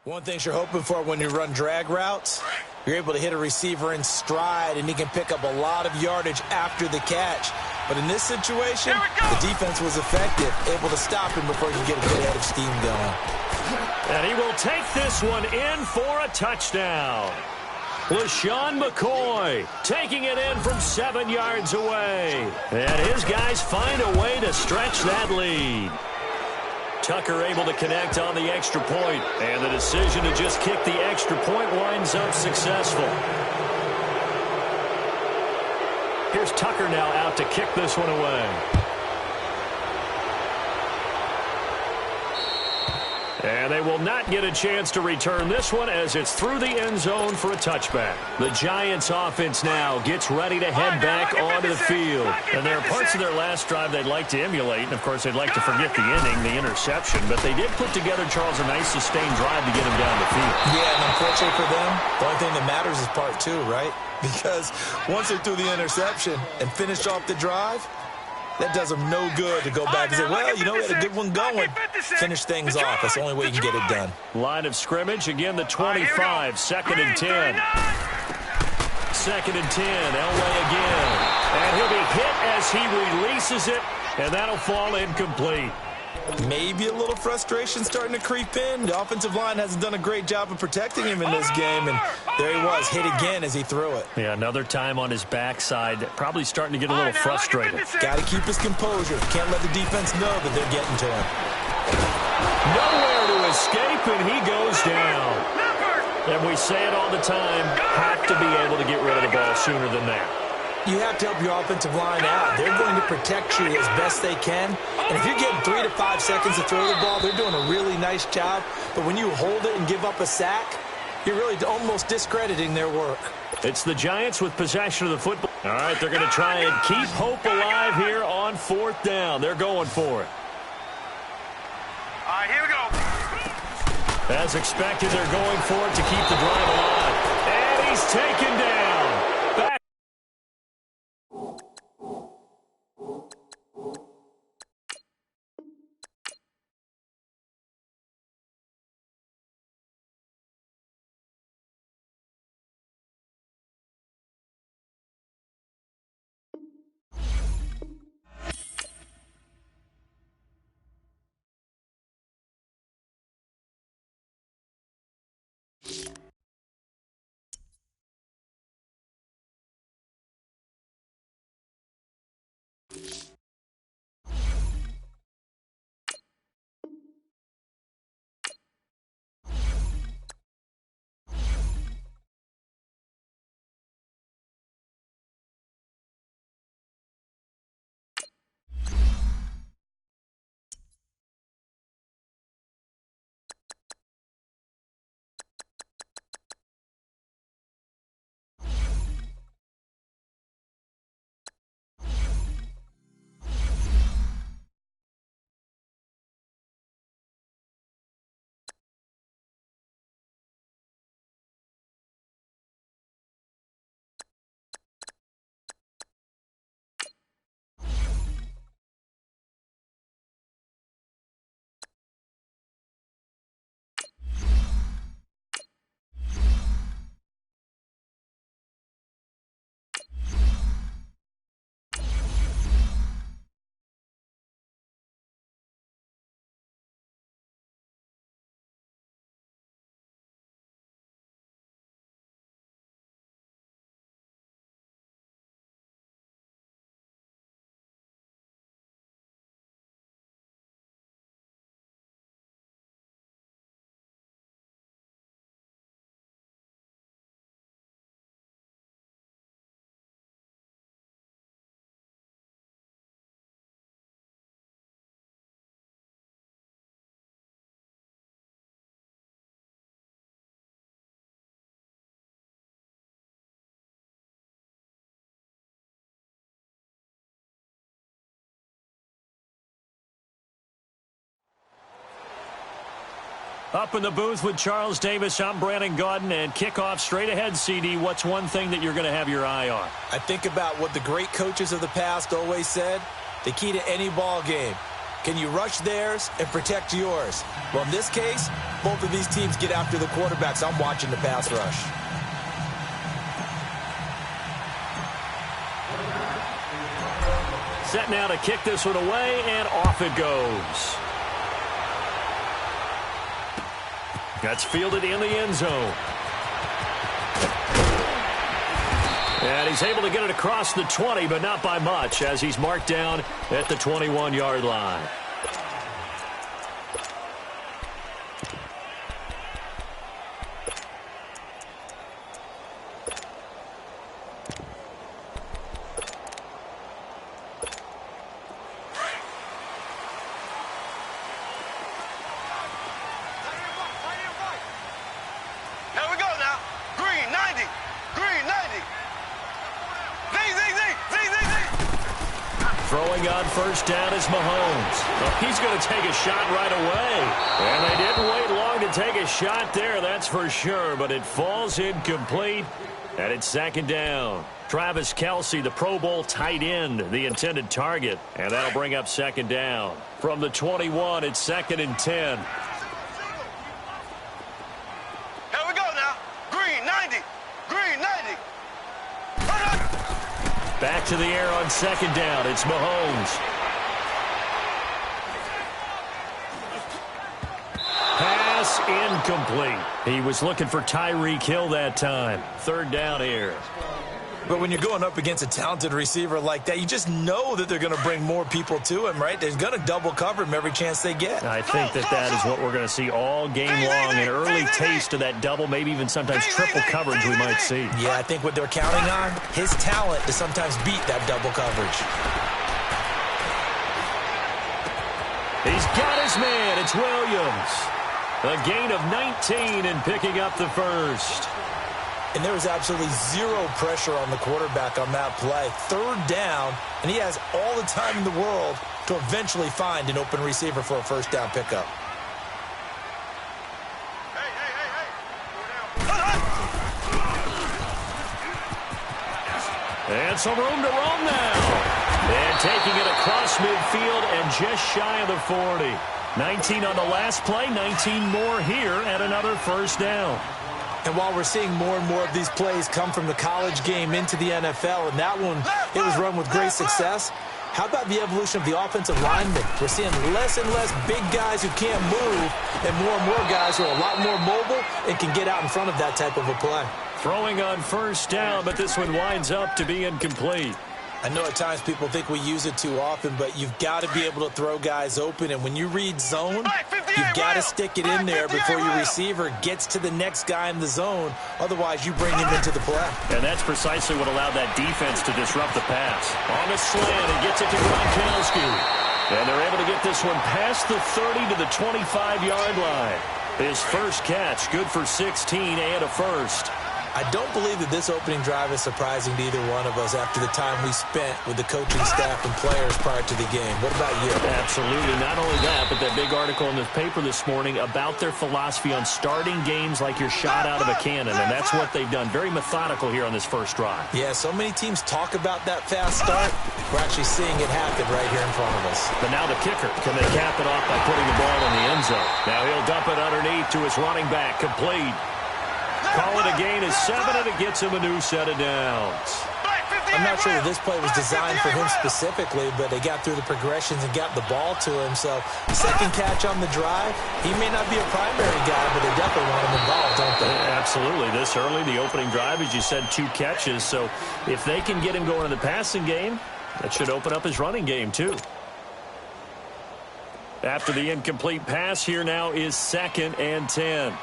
One thing you're hoping for when you run drag routes, you're able to hit a receiver in stride, and he can pick up a lot of yardage after the catch. But in this situation, the defense was effective, able to stop him before he could get a good head of steam going. And he will take this one in for a touchdown. LaShawn McCoy taking it in from 7 yards away. And his guys find a way to stretch that lead. Tucker able to connect on the extra point, and the decision to just kick the extra point winds up successful. Here's Tucker now out to kick this one away. And they will not get a chance to return this one as it's through the end zone for a touchback. The Giants offense now gets ready to head back onto the field. And there are parts of their last drive they'd like to emulate. And, of course, they'd like to forget the inning, the interception. But they did put together, Charles, a nice sustained drive to get him down the field. Yeah, and unfortunately for them, the only thing that matters is part 2, right? Because once they threw the interception and finished off the drive, that does them no good to go back and say, well, you know, we had a good one going. Finish things off. That's the only way you can get it done. Line of scrimmage, again, the 25, 2nd and 10. 2nd and 10, Elway again. And he'll be hit as he releases it, and that'll fall incomplete. Maybe a little frustration starting to creep in. The offensive line hasn't done a great job of protecting him in this game, and there he was, hit again as he threw it. Yeah, another time on his backside, probably starting to get a little frustrated. Got to keep his composure. Can't let the defense know that they're getting to him. Nowhere to escape, and he goes down. And we say it all the time, have to be able to get rid of the ball sooner than that. You have to help your offensive line out. They're going to protect you as best they can. And if you're getting 3 to 5 seconds to throw the ball, they're doing a really nice job. But when you hold it and give up a sack, you're really almost discrediting their work. It's the Giants with possession of the football. All right, they're going to try and keep hope alive here on 4th down. They're going for it. All right, here we go. As expected, they're going for it to keep the drive alive. And he's taken down. Up in the booth with Charles Davis, I'm Brandon Gaudin, and kickoff straight ahead, CD. What's one thing that you're going to have your eye on? I think about what the great coaches of the past always said. The key to any ball game. Can you rush theirs and protect yours? Well, in this case, both of these teams get after the quarterbacks. I'm watching the pass rush. Set now to kick this one away, and off it goes. That's fielded in the end zone. And he's able to get it across the 20, but not by much, as he's marked down at the 21-yard line. Throwing on first down is Mahomes. Well, he's going to take a shot right away. And they didn't wait long to take a shot there, that's for sure. But it falls incomplete, and it's second down. Travis Kelce, the Pro Bowl tight end, the intended target. And that'll bring up second down. From the 21, it's 2nd and 10. Back to the air on second down. It's Mahomes. Pass incomplete. He was looking for Tyreek Hill that time. Third down here. But when you're going up against a talented receiver like that, you just know that they're going to bring more people to him, right? They're going to double cover him every chance they get. I think that is what we're going to see all game long. An early taste of that double, maybe even sometimes triple coverage we might see. Yeah, I think what they're counting on, his talent to sometimes beat that double coverage. He's got his man. It's Williams. A gain of 19 and picking up the first. And there was absolutely zero pressure on the quarterback on that play. Third down, and he has all the time in the world to eventually find an open receiver for a first down pickup. And some room to roam now. And taking it across midfield and just shy of the 40. 19 on the last play, 19 more here at another first down. And while we're seeing more and more of these plays come from the college game into the NFL, and that one, it was run with great success, how about the evolution of the offensive linemen? We're seeing less and less big guys who can't move and more guys who are a lot more mobile and can get out in front of that type of a play. Throwing on first down, but this one winds up to be incomplete. I know at times people think we use it too often, but you've got to be able to throw guys open. And when you read zone, you've got to stick it in there before your receiver gets to the next guy in the zone. Otherwise, you bring him into the play. And that's precisely what allowed that defense to disrupt the pass. On the slant, it gets it to Gronkowski. And they're able to get this one past the 30 to the 25-yard line. His first catch, good for 16 and a first. I don't believe that this opening drive is surprising to either one of us after the time we spent with the coaching staff and players prior to the game. What about you? Absolutely. Not only that, but that big article in the paper this morning about their philosophy on starting games like you're shot out of a cannon, and that's what they've done. Very methodical here on this first drive. Yeah, so many teams talk about that fast start. We're actually seeing it happen right here in front of us. But now the kicker. Can they cap it off by putting the ball in the end zone? Now he'll dump it underneath to his running back. Complete. Call it a gain of 7, and it gets him a new set of downs. I'm not sure that this play was designed for him specifically, but they got through the progressions and got the ball to him. So, second catch on the drive. He may not be a primary guy, but they definitely want him involved, don't they? Absolutely. This early, the opening drive, as you said, 2 catches. So, if they can get him going in the passing game, that should open up his running game, too. After the incomplete pass, here now is 2nd and 10.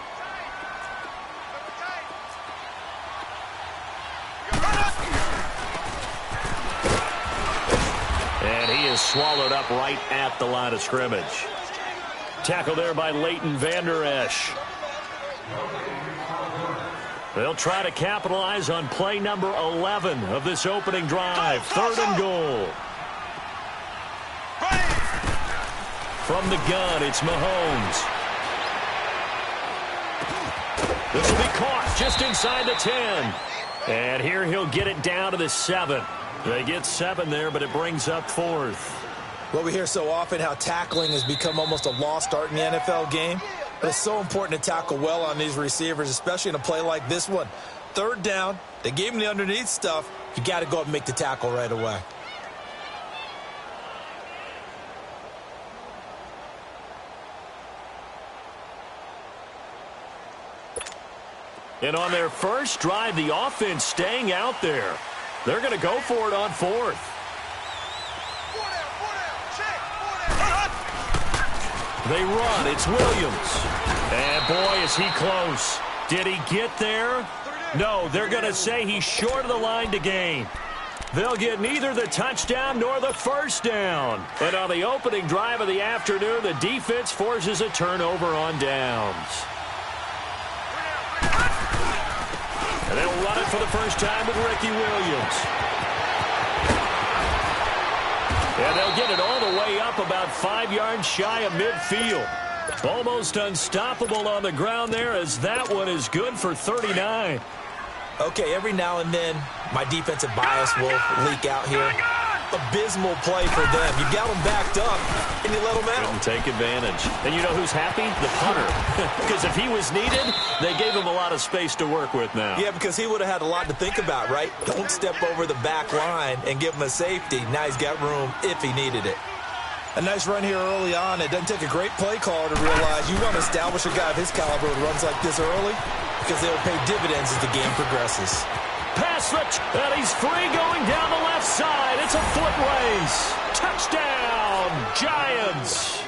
And he is swallowed up right at the line of scrimmage. Tackle there by Leighton Vander Esch. They'll try to capitalize on play number 11 of this opening drive. 3rd and goal. From the gun, it's Mahomes. This will be caught just inside the 10. And here he'll get it down to the 7. They get 7 there, but it brings up 4th. Well, we hear so often how tackling has become almost a lost art in the NFL game. But it's so important to tackle well on these receivers, especially in a play like this one. 3rd down, they gave him the underneath stuff. You got to go up and make the tackle right away. And on their first drive, the offense staying out there. They're going to go for it on 4th. They run. It's Williams. And, boy, is he close. Did he get there? No, they're going to say he's short of the line to gain. They'll get neither the touchdown nor the first down. And on the opening drive of the afternoon, the defense forces a turnover on downs. And they'll run it for the first time with Ricky Williams. And they'll get it all the way up about 5 yards shy of midfield. Almost unstoppable on the ground there, as that one is good for 39. Okay, every now and then, my defensive bias will leak out here. Abysmal play for them. You got them backed up, and you let them out. Couldn't take advantage. And you know who's happy? The punter. Because if he was needed, they gave him a lot of space to work with now. Yeah, because he would have had a lot to think about, right? Don't step over the back line and give him a safety. Now he's got room if he needed it. A nice run here early on. It doesn't take a great play caller to realize you want to establish a guy of his caliber who runs like this early, because they'll pay dividends as the game progresses. Pass rush, and he's free going down the left side. It's a foot race. Touchdown, Giants.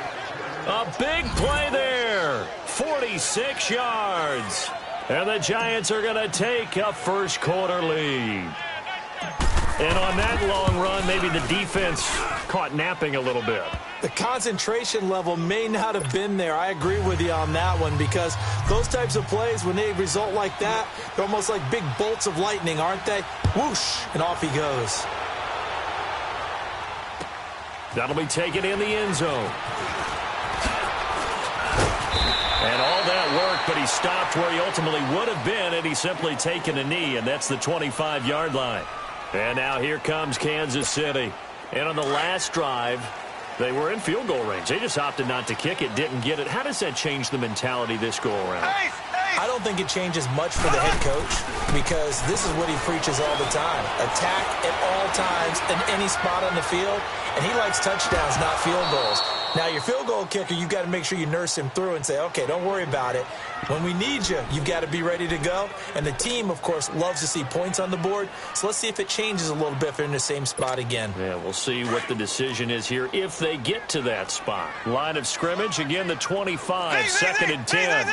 A big play there. 46 yards. And the Giants are going to take a first quarter lead. And on that long run, maybe the defense caught napping a little bit. The concentration level may not have been there. I agree with you on that one, because those types of plays, when they result like that, they're almost like big bolts of lightning, aren't they? Whoosh, and off he goes. That'll be taken in the end zone. And all that work, but he stopped where he ultimately would have been had he simply taken a knee, and that's the 25-yard line. And now here comes Kansas City. And on the last drive, they were in field goal range. They just opted not to kick it, didn't get it. How does that change the mentality this go-around? I don't think it changes much for the head coach, because this is what he preaches all the time. Attack at all times in any spot on the field, and he likes touchdowns, not field goals. Now, your field goal kicker, you've got to make sure you nurse him through and say, okay, don't worry about it. When we need you, you've got to be ready to go. And the team, of course, loves to see points on the board. So let's see if it changes a little bit if they're in the same spot again. Yeah, we'll see what the decision is here if they get to that spot. Line of scrimmage, again, the 25, second and 10.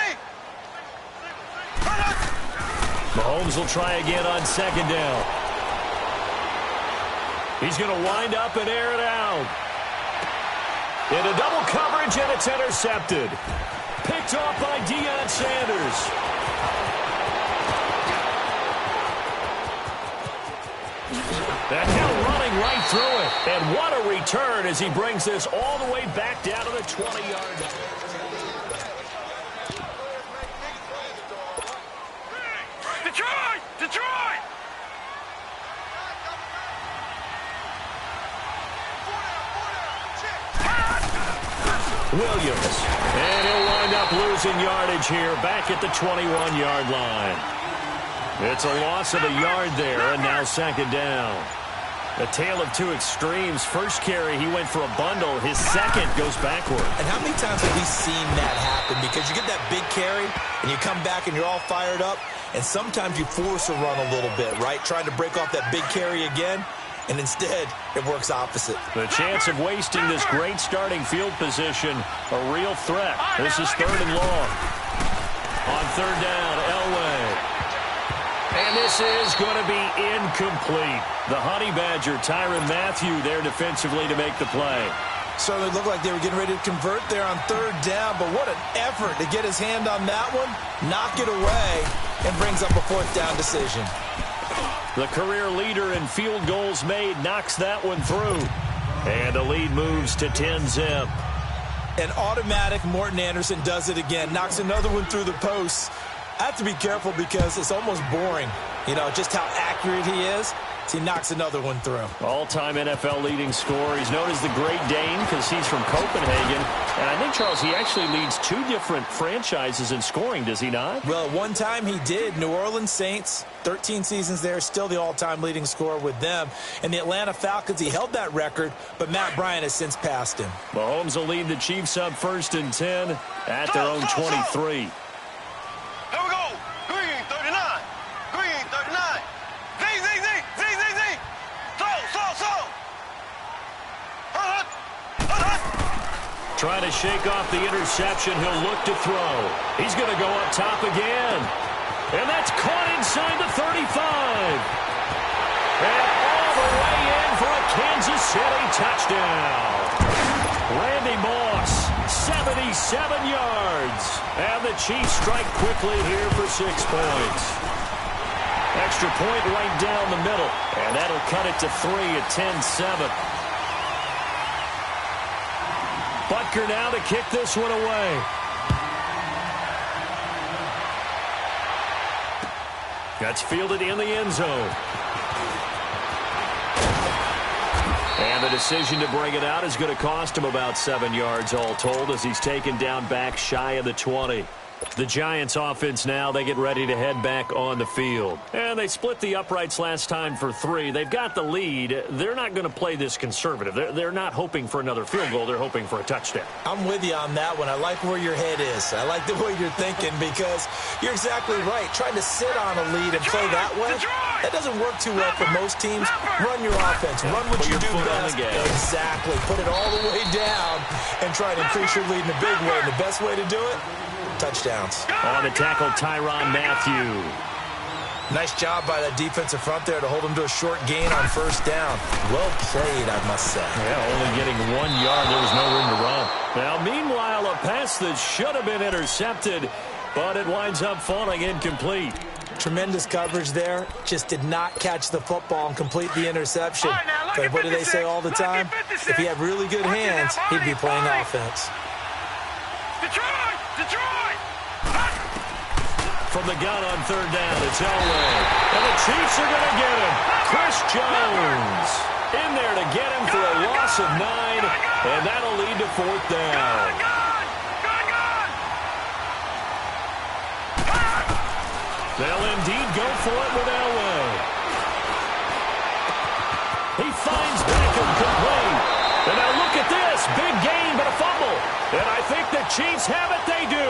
Mahomes will try again on second down. He's going to wind up and air it out. Into double coverage, and it's intercepted. Picked off by Deion Sanders. And now running right through it. And what a return as he brings this all the way back down to the 20-yard line. Detroit! Detroit! Williams. And he'll wind up losing yardage here back at the 21-yard line. It's a loss of a yard there, and now second down. A tale of two extremes. First carry, he went for a bundle. His second goes backward. And how many times have we seen that happen? Because you get that big carry, and you come back and you're all fired up, and sometimes you force a run a little bit, right? Trying to break off that big carry again. And instead, it works opposite. The chance of wasting this great starting field position, a real threat. This is third and long. On third down, Elway. And this is going to be incomplete. The Honey Badger, Tyrann Mathieu, there defensively to make the play. Certainly looked like they were getting ready to convert there on third down, but what an effort to get his hand on that one, knock it away, and brings up a fourth down decision. The career leader in field goals made knocks that one through. And the lead moves to 10-zip. An automatic Morton Anderson does it again. Knocks another one through the post. I have to be careful because it's almost boring, you know, just how accurate he is. So he knocks another one through. All-time NFL leading scorer. He's known as the Great Dane because he's from Copenhagen. And I think, Charles, he actually leads 2 different franchises in scoring, does he not? Well, at one time he did. New Orleans Saints, 13 seasons there, still the all-time leading scorer with them. And the Atlanta Falcons, he held that record, but Matt Bryant has since passed him. Mahomes will lead the Chiefs up 1st and 10 at their own 23. Here we go. Green 39. Green 39. Z. So. Trying to shake off the interception. He'll look to throw. He's going to go up top again. And that's caught inside the 35. And all the way in for a Kansas City touchdown. Randy Moss, 77 yards. And the Chiefs strike quickly here for 6 points. Extra point right down the middle. And that'll cut it to 3 at 10-7. Butker now to kick this one away. That's fielded in the end zone. And the decision to bring it out is going to cost him about 7 yards all told as he's taken down back shy of the 20. The Giants offense now, they get ready to head back on the field. And they split the uprights last time for 3. They've got the lead. They're not going to play this conservative. They're not hoping for another field goal. They're hoping for a touchdown. I'm with you on that one. I like where your head is. I like the way you're thinking because you're exactly right. Trying to sit on a lead and play that way, that doesn't work too well for most teams. Run your offense. Run what you do best. Exactly. Put it all the way down and try to increase your lead in a big way. And the best way to do it, touchdowns. On the tackle, Tyrann Mathieu. Nice job by that defensive front there to hold him to a short gain on 1st down. Well played, I must say. Yeah, only getting 1 yard. There was no room to run. Now, meanwhile, a pass that should have been intercepted, but it winds up falling incomplete. Tremendous coverage there. Just did not catch the football and complete the interception. But what do they say all the time? If he had really good hands, he'd be playing offense. Detroit! From the gun on 3rd down, it's Elway. And the Chiefs are going to get him. Chris Jones in there to get him for a loss of 9, and that'll lead to 4th down. They'll indeed go for it with Elway. He finds Beckham complete. And now look at this. Big gain, but a fumble. And I think the Chiefs have it. They do.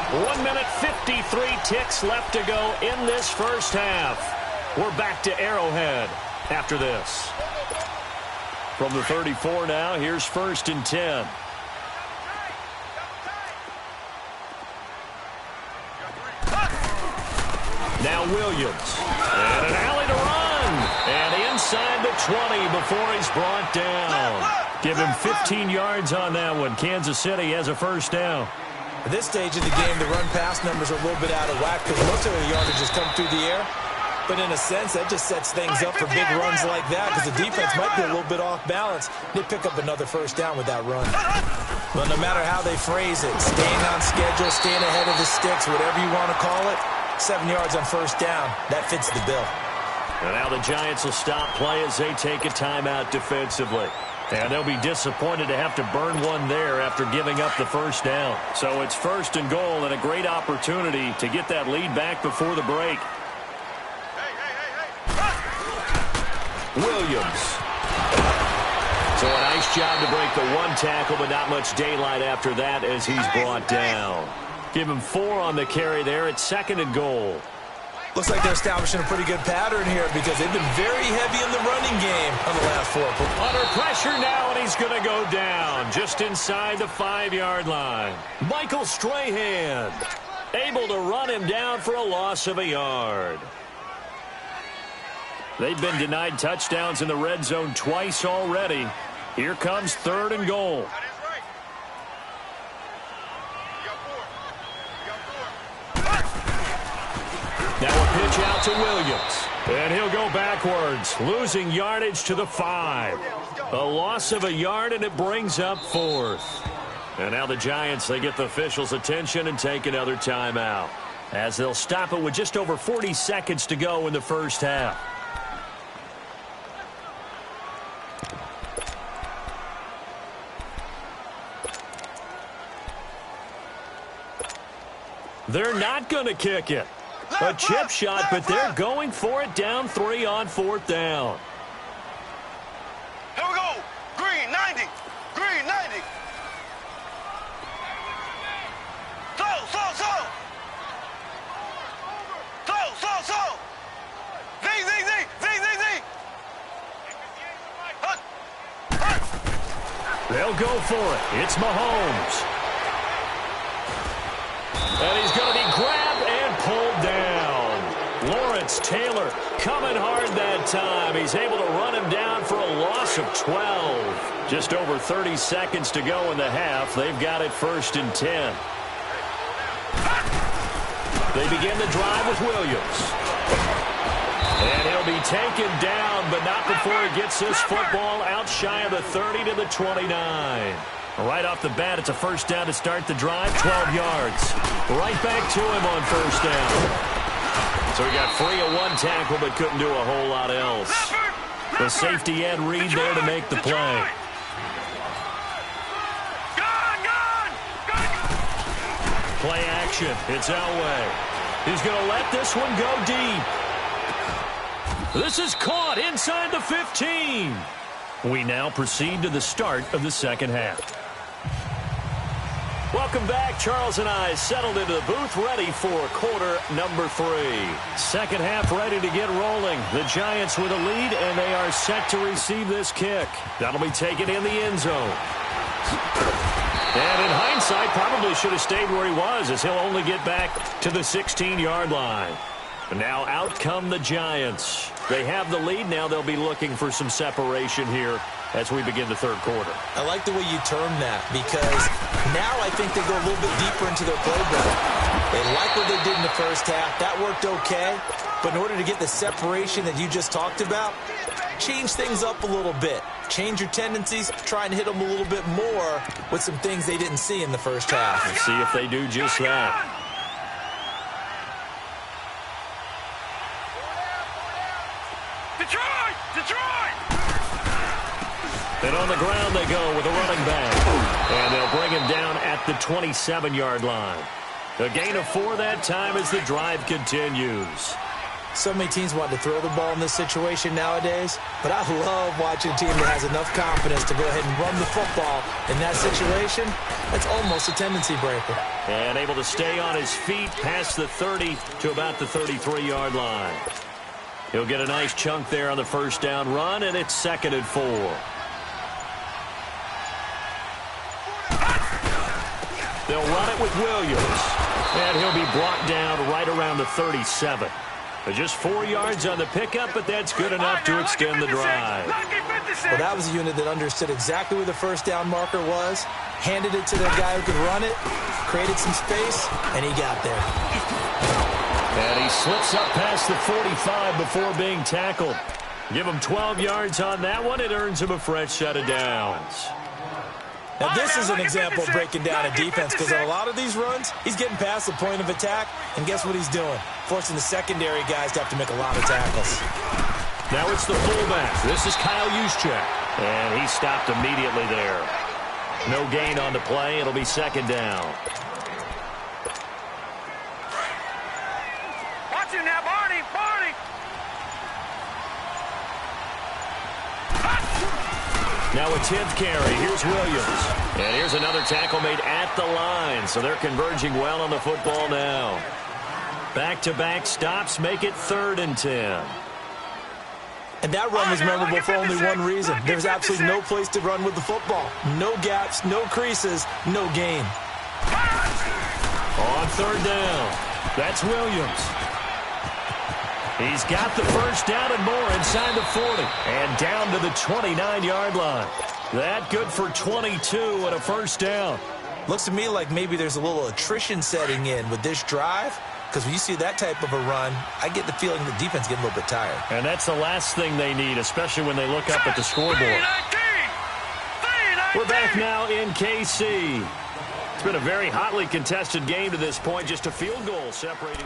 1 minute, 53 ticks left to go in this first half. We're back to Arrowhead after this. From the 34 now, here's 1st and 10. Now Williams. And an alley to run. And inside the 20 before he's brought down. Give him 15 yards on that one. Kansas City has a 1st down. At this stage of the game, the run-pass numbers are a little bit out of whack because most of the yardage has come through the air. But in a sense, that just sets things up for big runs like that because the defense might be a little bit off balance. They pick up another 1st down with that run. Well, no matter how they phrase it, staying on schedule, staying ahead of the sticks, whatever you want to call it, 7 yards on 1st down, that fits the bill. And now the Giants will stop play as they take a timeout defensively. And they'll be disappointed to have to burn one there after giving up the 1st down. So it's 1st and goal and a great opportunity to get that lead back before the break. Williams. So a nice job to break the 1 tackle, but not much daylight after that as he's brought down. Give him 4 on the carry there. It's 2nd and goal. Looks like they're establishing a pretty good pattern here because they've been very heavy in the running game on the last 4. Under pressure now, and he's going to go down just inside the 5-yard line. Michael Strahan able to run him down for a loss of a yard. They've been denied touchdowns in the red zone twice already. Here comes 3rd and goal. Now a pitch out to Williams. And he'll go backwards, losing yardage to the 5. A loss of a yard, and it brings up 4th. And now the Giants, they get the officials' attention and take another timeout, as they'll stop it with just over 40 seconds to go in the first half. They're not going to kick it. A chip shot, but they're going for it down 3 on 4th down. Here we go. Green, 90. Green, 90. Slow. Z. They'll go for it. It's Mahomes. And he's going to be grabbed and pulled down. Lawrence Taylor coming hard that time. He's able to run him down for a loss of 12. Just over 30 seconds to go in the half. They've got it 1st and 10. They begin the drive with Williams. And he'll be taken down, but not before he gets this football out shy of the 30 to the 29. Right off the bat, it's a 1st down to start the drive, 12 yards. Right back to him on 1st down. So he got free of 1 tackle, but couldn't do a whole lot else. The safety Ed Reed there to make the play. Play action. It's Elway. He's going to let this one go deep. This is caught inside the 15. We now proceed to the start of the second half. Welcome back. Charles and I settled into the booth, ready for quarter number 3. Second half ready to get rolling. The Giants with a lead, and they are set to receive this kick. That'll be taken in the end zone. And in hindsight, probably should have stayed where he was, as he'll only get back to the 16-yard line. And now out come the Giants. They have the lead. Now they'll be looking for some separation here as we begin the third quarter. I like the way you term that, because now I think they go a little bit deeper into their playbook. They like what they did in the first half. That worked okay. But in order to get the separation that you just talked about, change things up a little bit. Change your tendencies. Try and hit them a little bit more with some things they didn't see in the first half. We'll see if they do just that. Detroit! And on the ground they go with a running back. And they'll bring him down at the 27-yard line. A gain of 4 that time as the drive continues. So many teams want to throw the ball in this situation nowadays, but I love watching a team that has enough confidence to go ahead and run the football in that situation. That's almost a tendency breaker. And able to stay on his feet past the 30 to about the 33-yard line. He'll get a nice chunk there on the 1st down run, and it's 2nd and 4. They'll run it with Williams. And he'll be brought down right around the 37. Just 4 yards on the pickup, but that's good enough to extend the drive. Well, that was a unit that understood exactly where the 1st down marker was, handed it to the guy who could run it, created some space, and he got there. And he slips up past the 45 before being tackled. Give him 12 yards on that one. It earns him a fresh set of downs. Now, this is an example of breaking down a defense, because on a lot of these runs, he's getting past the point of attack, and guess what he's doing? Forcing the secondary guys to have to make a lot of tackles. Now it's the fullback. This is Kyle Juszczyk. And he stopped immediately there. No gain on the play. It'll be 2nd down. Watch him now, Barney! Now a 10th carry. Here's Williams. And here's another tackle made at the line. So they're converging well on the football now. Back-to-back stops make it 3rd and 10. And that run was memorable for only one reason. There's absolutely no place to run with the football. No gaps, no creases, no gain. On 3rd down, that's Williams. He's got the 1st down and more inside the 40. And down to the 29-yard line. That good for 22 and a 1st down. Looks to me like maybe there's a little attrition setting in with this drive, because when you see that type of a run, I get the feeling the defense getting a little bit tired. And that's the last thing they need, especially when they look up at the scoreboard. We're back now in KC. It's been a very hotly contested game to this point. Just a field goal separating.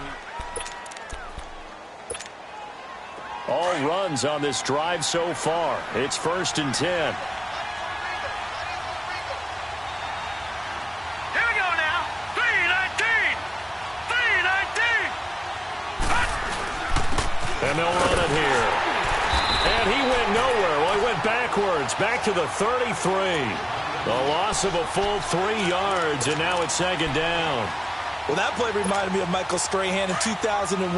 All runs on this drive so far. It's 1st and 10. Here we go now. 3-19. 3-19. And they'll run it here. And he went nowhere. Well, he went backwards. Back to the 33. The loss of a full 3 yards, and now it's 2nd down. Well, that play reminded me of Michael Strahan in 2001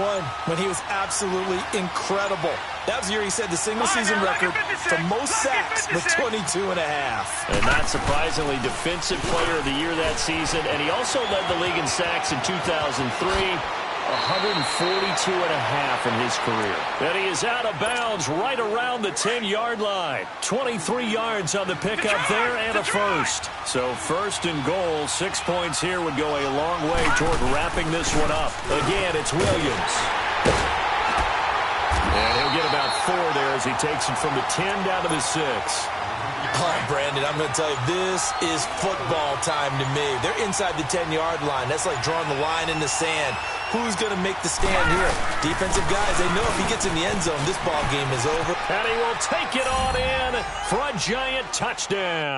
when he was absolutely incredible. That was the year he set the single-season record for most sacks with 22 and a half. And not surprisingly, Defensive Player of the Year that season, and he also led the league in sacks in 2003. 142 and a half in his career. And he is out of bounds right around the 10-yard line. 23 yards on the pickup there and a first. So 1st and goal, 6 points here would go a long way toward wrapping this one up. Again, it's Williams. And he'll get about 4 there as he takes it from the 10 down to the 6. Oh, Brandon, I'm going to tell you, this is football time to me. They're inside the 10-yard line. That's like drawing the line in the sand. Who's going to make the stand here? Defensive guys, they know if he gets in the end zone, this ball game is over. And he will take it on in for a giant touchdown.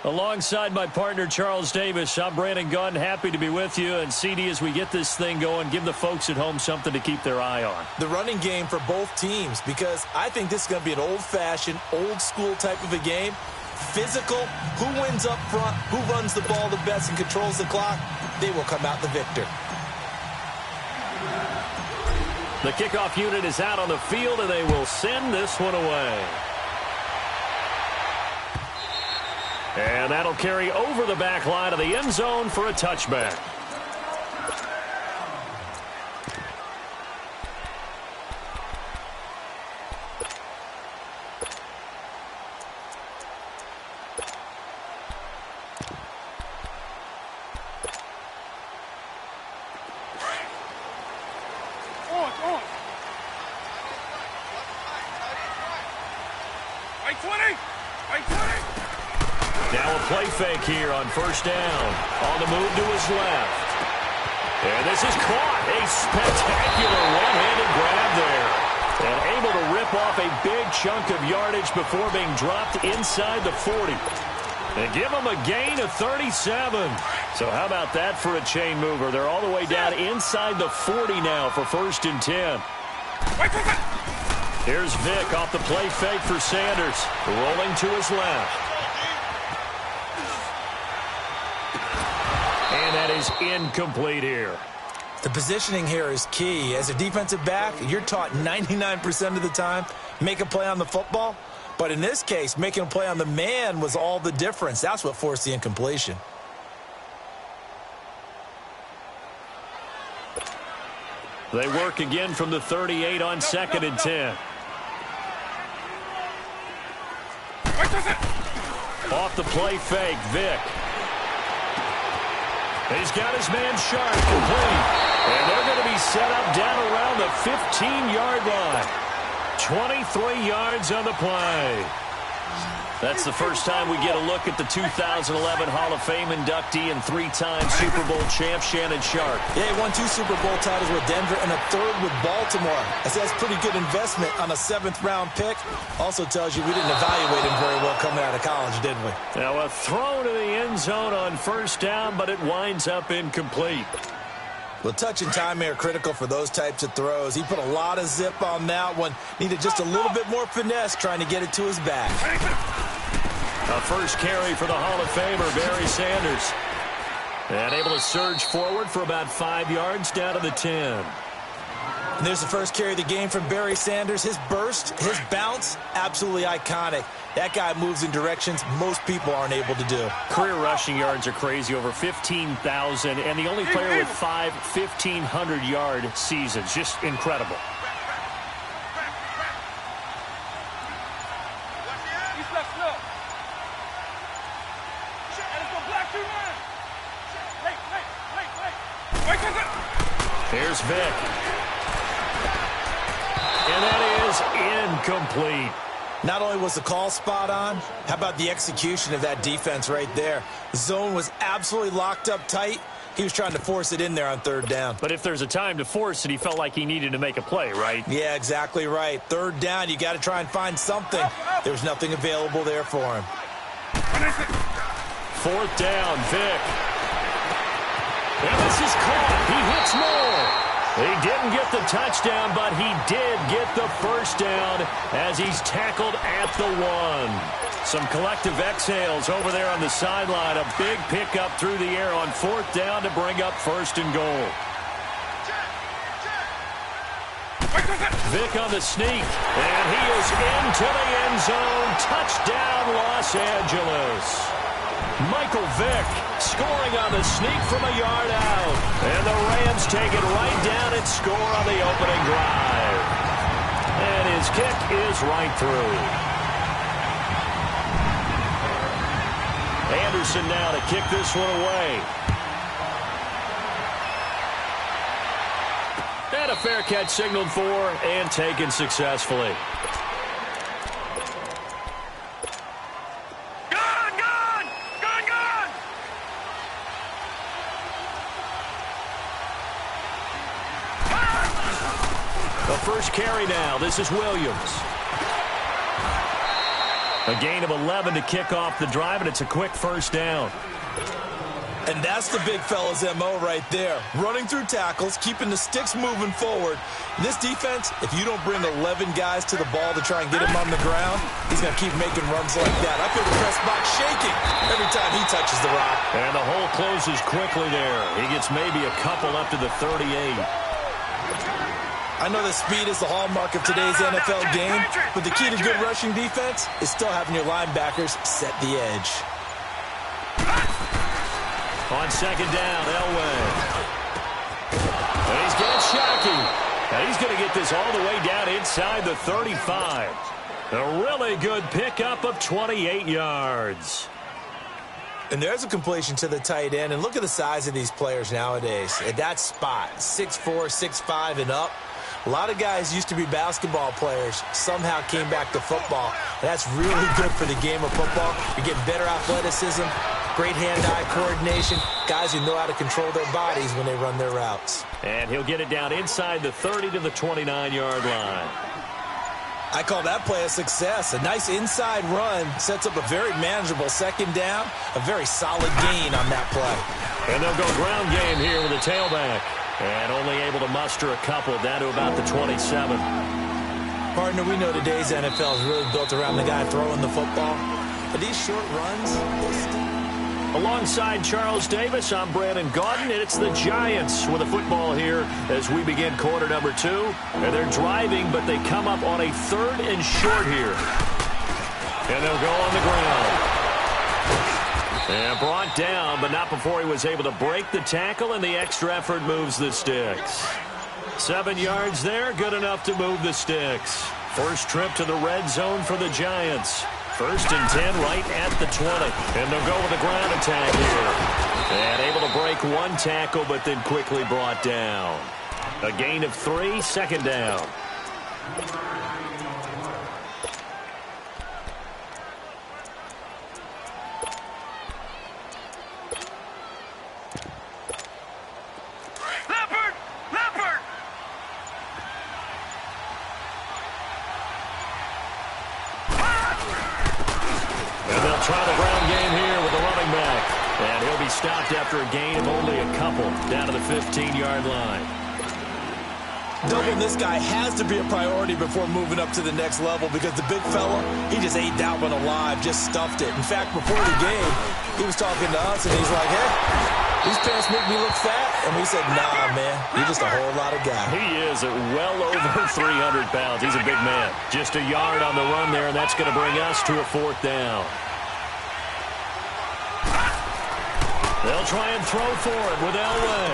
Alongside my partner, Charles Davis, I'm Brandon Gunn. Happy to be with you. And, CD, as we get this thing going, give the folks at home something to keep their eye on. The running game for both teams, because I think this is going to be an old-fashioned, old-school type of a game. Physical, who wins up front, who runs the ball the best and controls the clock, they will come out the victor. The kickoff unit is out on the field, and they will send this one away. And that'll carry over the back line of the end zone for a touchback. Now a play fake here on first down. On the move to his left. And this is caught. A spectacular one-handed grab there. And able to rip off a big chunk of yardage before being dropped inside the 40. And give him a gain of 37. So how about that for a chain mover? They're all the way down inside the 40 now for 1st and 10. Here's Vick off the play fake for Sanders. Rolling to his left. And that is incomplete here. The positioning here is key. As a defensive back, you're taught 99% of the time, make a play on the football. But in this case, making a play on the man was all the difference. That's what forced the incompletion. They work again from the 38 on 2nd and 10. Off the play fake, Vick. He's got his man Sharp complete. And they're going to be set up down around the 15-yard line. 23 yards on the play. That's the first time we get a look at the 2011 Hall of Fame inductee and 3-time Super Bowl champ Shannon Sharp. Yeah, he won 2 Super Bowl titles with Denver and a 3rd with Baltimore. I said that's pretty good investment on a 7th-round pick. Also tells you we didn't evaluate him very well coming out of college, did we? Now a throw to the end zone on first down, but it winds up incomplete. Well, touch and time are critical for those types of throws. He put a lot of zip on that one. Needed just a little bit more finesse trying to get it to his back. A first carry for the Hall of Famer, Barry Sanders. And able to surge forward for about 5 yards down to the 10. And there's the first carry of the game from Barry Sanders. His burst, his bounce, absolutely iconic. That guy moves in directions most people aren't able to do. Career rushing yards are crazy, over 15,000, and the only player with 5 1,500-yard seasons. Just incredible. Here's Vick. And that is incomplete. Not only was the call spot on, how about the execution of that defense right there? The zone was absolutely locked up tight. He was trying to force it in there on 3rd down. But if there's a time to force it, he felt like he needed to make a play, right? Yeah, exactly right. 3rd down, you got to try and find something. There was nothing available there for him. 4th down, Vick. And this is caught. He hits more. He didn't get the touchdown, but he did get the first down as he's tackled at the 1. Some collective exhales over there on the sideline. A big pickup through the air on 4th down to bring up 1st and goal. Vick on the sneak, and he is into the end zone. Touchdown, Los Angeles. Michael Vick scoring on the sneak from a yard out. And the Rams take it right down and score on the opening drive. And his kick is right through. Anderson now to kick this one away. And a fair catch signaled for and taken successfully. The first carry now. This is Williams. A gain of 11 to kick off the drive, and it's a quick first down. And that's the big fella's MO right there. Running through tackles, keeping the sticks moving forward. In this defense, if you don't bring 11 guys to the ball to try and get him on the ground, he's going to keep making runs like that. I feel the press box shaking every time he touches the rock. And the hole closes quickly there. He gets maybe a couple up to the 38. I know that speed is the hallmark of today's NFL game, but the key to good rushing defense is still having your linebackers set the edge. On second down, Elway. And he's getting Shockey. And he's going to get this all the way down inside the 35. A really good pickup of 28 yards. And there's a completion to the tight end. And look at the size of these players nowadays. At that spot, 6'4", 6'5", and up. A lot of guys used to be basketball players, somehow came back to football. And that's really good for the game of football. You're getting better athleticism, great hand-eye coordination, guys who know how to control their bodies when they run their routes. And he'll get it down inside the 30 to the 29-yard line. I call that play a success. A nice inside run sets up a very manageable second down, a very solid gain on that play. And they'll go ground game here with a tailback. And only able to muster a couple down to about the 27. Partner, we know today's NFL is really built around the guy throwing the football. But these short runs... Alongside Charles Davis, I'm Brandon Gaudin, and it's the Giants with the football here as we begin quarter number 2. And they're driving, but they come up on a 3rd and short here. And they'll go on the ground. And brought down, but not before he was able to break the tackle, and the extra effort moves the sticks. 7 yards there, good enough to move the sticks. First trip to the red zone for the Giants. 1st and 10 right at the 20. And they'll go with a ground attack here. And able to break one tackle, but then quickly brought down. A gain of 3, second down. Try the ground game here with the running back. And he'll be stopped after a gain of only a couple down to the 15-yard line. Doubling this guy has to be a priority before moving up to the next level because the big fella, he just ate that one alive, just stuffed it. In fact, before the game, he was talking to us, and he's like, hey, these pants make me look fat. And we said, nah, man, you're just a whole lot of guy. He is at well over 300 pounds. He's a big man. Just a yard on the run there, and that's going to bring us to a 4th down. They'll try and throw for it with Elway.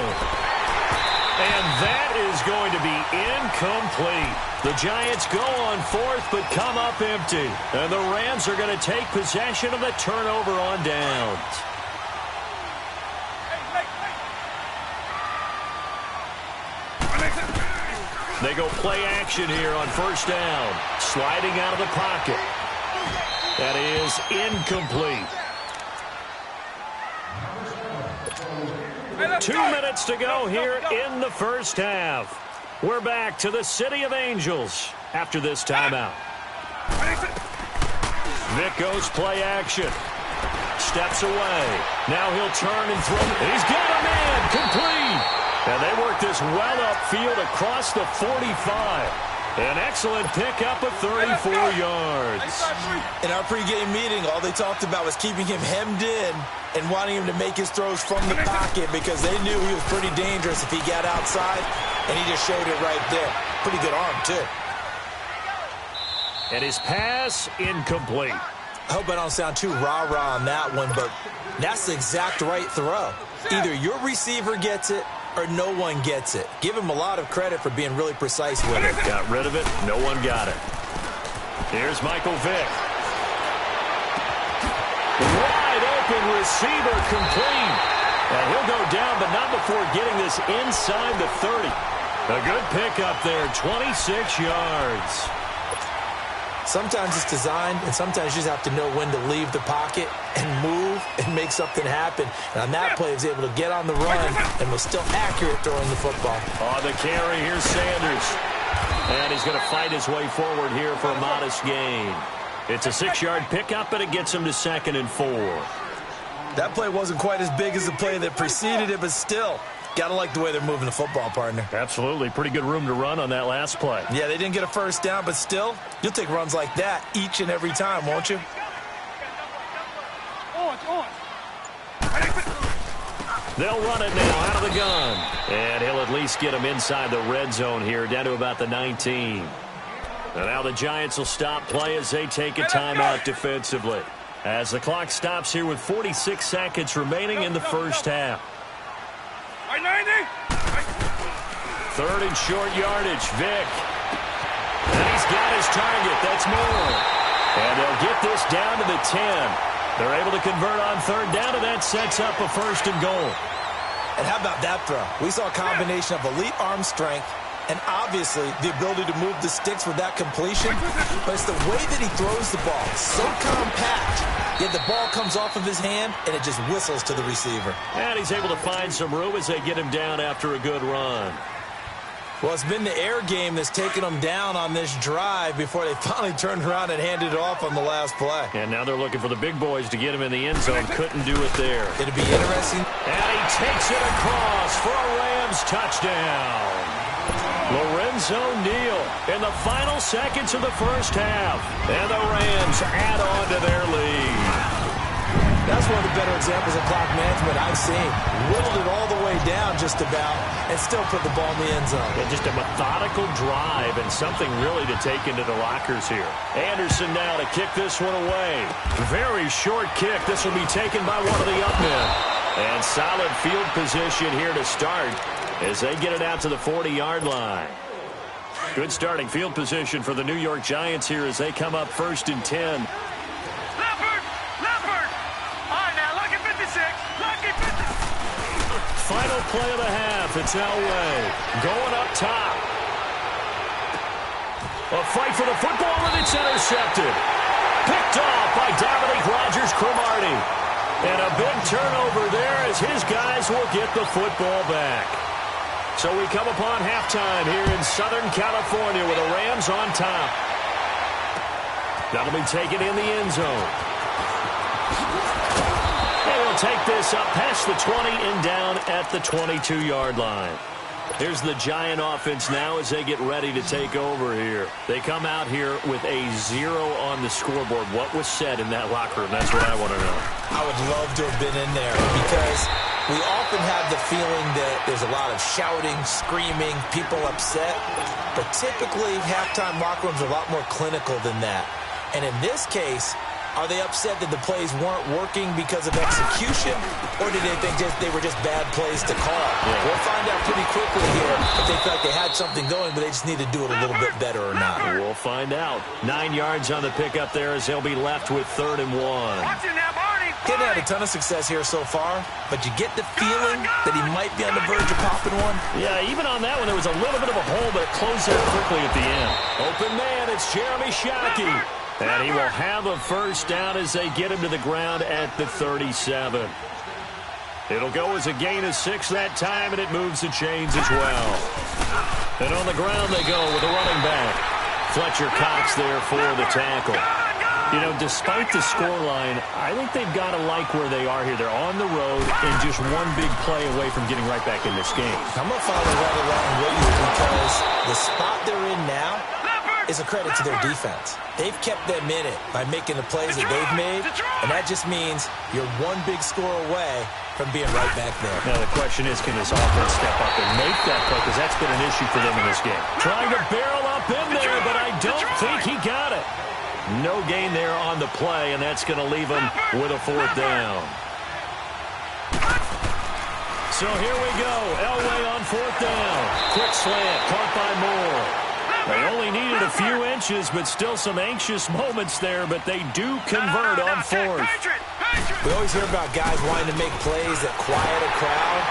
And that is going to be incomplete. The Giants go on 4th but come up empty. And the Rams are going to take possession of the turnover on downs. They go play action here on 1st down. Sliding out of the pocket. That is incomplete. 2 minutes to go here in the first half. We're back to the City of Angels after this timeout. Vic goes play action. Steps away. Now he'll turn and throw. He's got a man. Complete. And they work this well upfield across the 45. An excellent pickup of 34 yards. In our pregame meeting, all they talked about was keeping him hemmed in and wanting him to make his throws from the pocket because they knew he was pretty dangerous if he got outside, and he just showed it right there. Pretty good arm, too. And his pass incomplete. I hope I don't sound too rah-rah on that one, but that's the exact right throw. Either your receiver gets it or no one gets it. Give him a lot of credit for being really precise with it. Got rid of it. No one got it. Here's Michael Vick. Wide open receiver complete. And he'll go down, but not before getting this inside the 30. A good pickup there, 26 yards. Sometimes it's designed, and sometimes you just have to know when to leave the pocket and move and make something happen. And on that play, he was able to get on the run and was still accurate throwing the football. On the carry, here's Sanders. And he's going to fight his way forward here for a modest gain. It's a 6-yard pickup, and it gets him to 2nd and 4. That play wasn't quite as big as the play that preceded it, but still, got to like the way they're moving the football, partner. Absolutely. Pretty good room to run on that last play. Yeah, they didn't get a first down, but still, you'll take runs like that each and every time, won't you? They'll run it now out of the gun. And he'll at least get him inside the red zone here, down to about the 19. And now the Giants will stop play as they take a timeout defensively. As the clock stops here with 46 seconds remaining in the first half. 3rd and short yardage, Vick. And he's got his target. That's Moore. And they'll get this down to the 10. They're able to convert on 3rd down, and that sets up a 1st and goal. And how about that throw? We saw a combination of elite arm strength and obviously the ability to move the sticks with that completion. But it's the way that he throws the ball. So compact, yet the ball comes off of his hand, and it just whistles to the receiver. And he's able to find some room as they get him down after a good run. Well, it's been the air game that's taken them down on this drive before they finally turned around and handed it off on the last play. And now they're looking for the big boys to get him in the end zone. Couldn't do it there. It'll be interesting. And he takes it across for a Rams touchdown. Lorenzo Neal in the final seconds of the first half. And the Rams add on to their lead. That's one of the better examples of clock management I've seen. Whittled it all the way down just about and still put the ball in the end zone. And just a methodical drive and something really to take into the lockers here. Anderson now to kick this one away. Very short kick. This will be taken by one of the up men. And solid field position here to start as they get it out to the 40-yard line. Good starting field position for the New York Giants here as they come up 1st and 10. Final play of the half. It's Elway going up top. A fight for the football, and it's intercepted. Picked off by Dominique Rodgers-Cromartie. And a big turnover there as his guys will get the football back. So we come upon halftime here in Southern California with the Rams on top. That'll be taken in the end zone. Take this up past the 20 and down at the 22-yard line. Here's the Giant offense now as they get ready to take over here. They come out here with a 0 on the scoreboard. What was said in that locker room? That's what I want to know. I would love to have been in there because we often have the feeling that there's a lot of shouting, screaming, people upset. But typically, halftime locker rooms are a lot more clinical than that. And in this case, are they upset that the plays weren't working because of execution, or did they think they were just bad plays to call? Yeah. We'll find out pretty quickly here if they felt like they had something going, but they just need to do it a little bit better or not. We'll find out. 9 yards on the pickup there as they'll be left with 3rd and 1. Didn't have a ton of success here so far, but you get the feeling that he might be on the verge of popping one. Yeah, even on that one, there was a little bit of a hole, but it closed out quickly at the end. Open man, it's Jeremy Shockey. And he will have a 1st down as they get him to the ground at the 37. It'll go as a gain of 6 that time, and it moves the chains as well. And on the ground they go with the running back. Fletcher Cox there for the tackle. You know, despite the scoreline, I think they've got to like where they are here. They're on the road and just one big play away from getting right back in this game. I'm going to follow right along with you because the spot they're in now is a credit to their defense. They've kept them in it by making the plays that they've made, and that just means you're one big score away from being right back there. Now the question is, can this offense step up and make that play? Because that's been an issue for them in this game. Trying to barrel up in there, but I don't think he got it. No gain there on the play, and that's going to leave him with a 4th down. So here we go. Elway on 4th down. Quick slant, caught by Moore. They only needed a few inches, but still some anxious moments there, but they do convert on 4th. We always hear about guys wanting to make plays that quiet a crowd.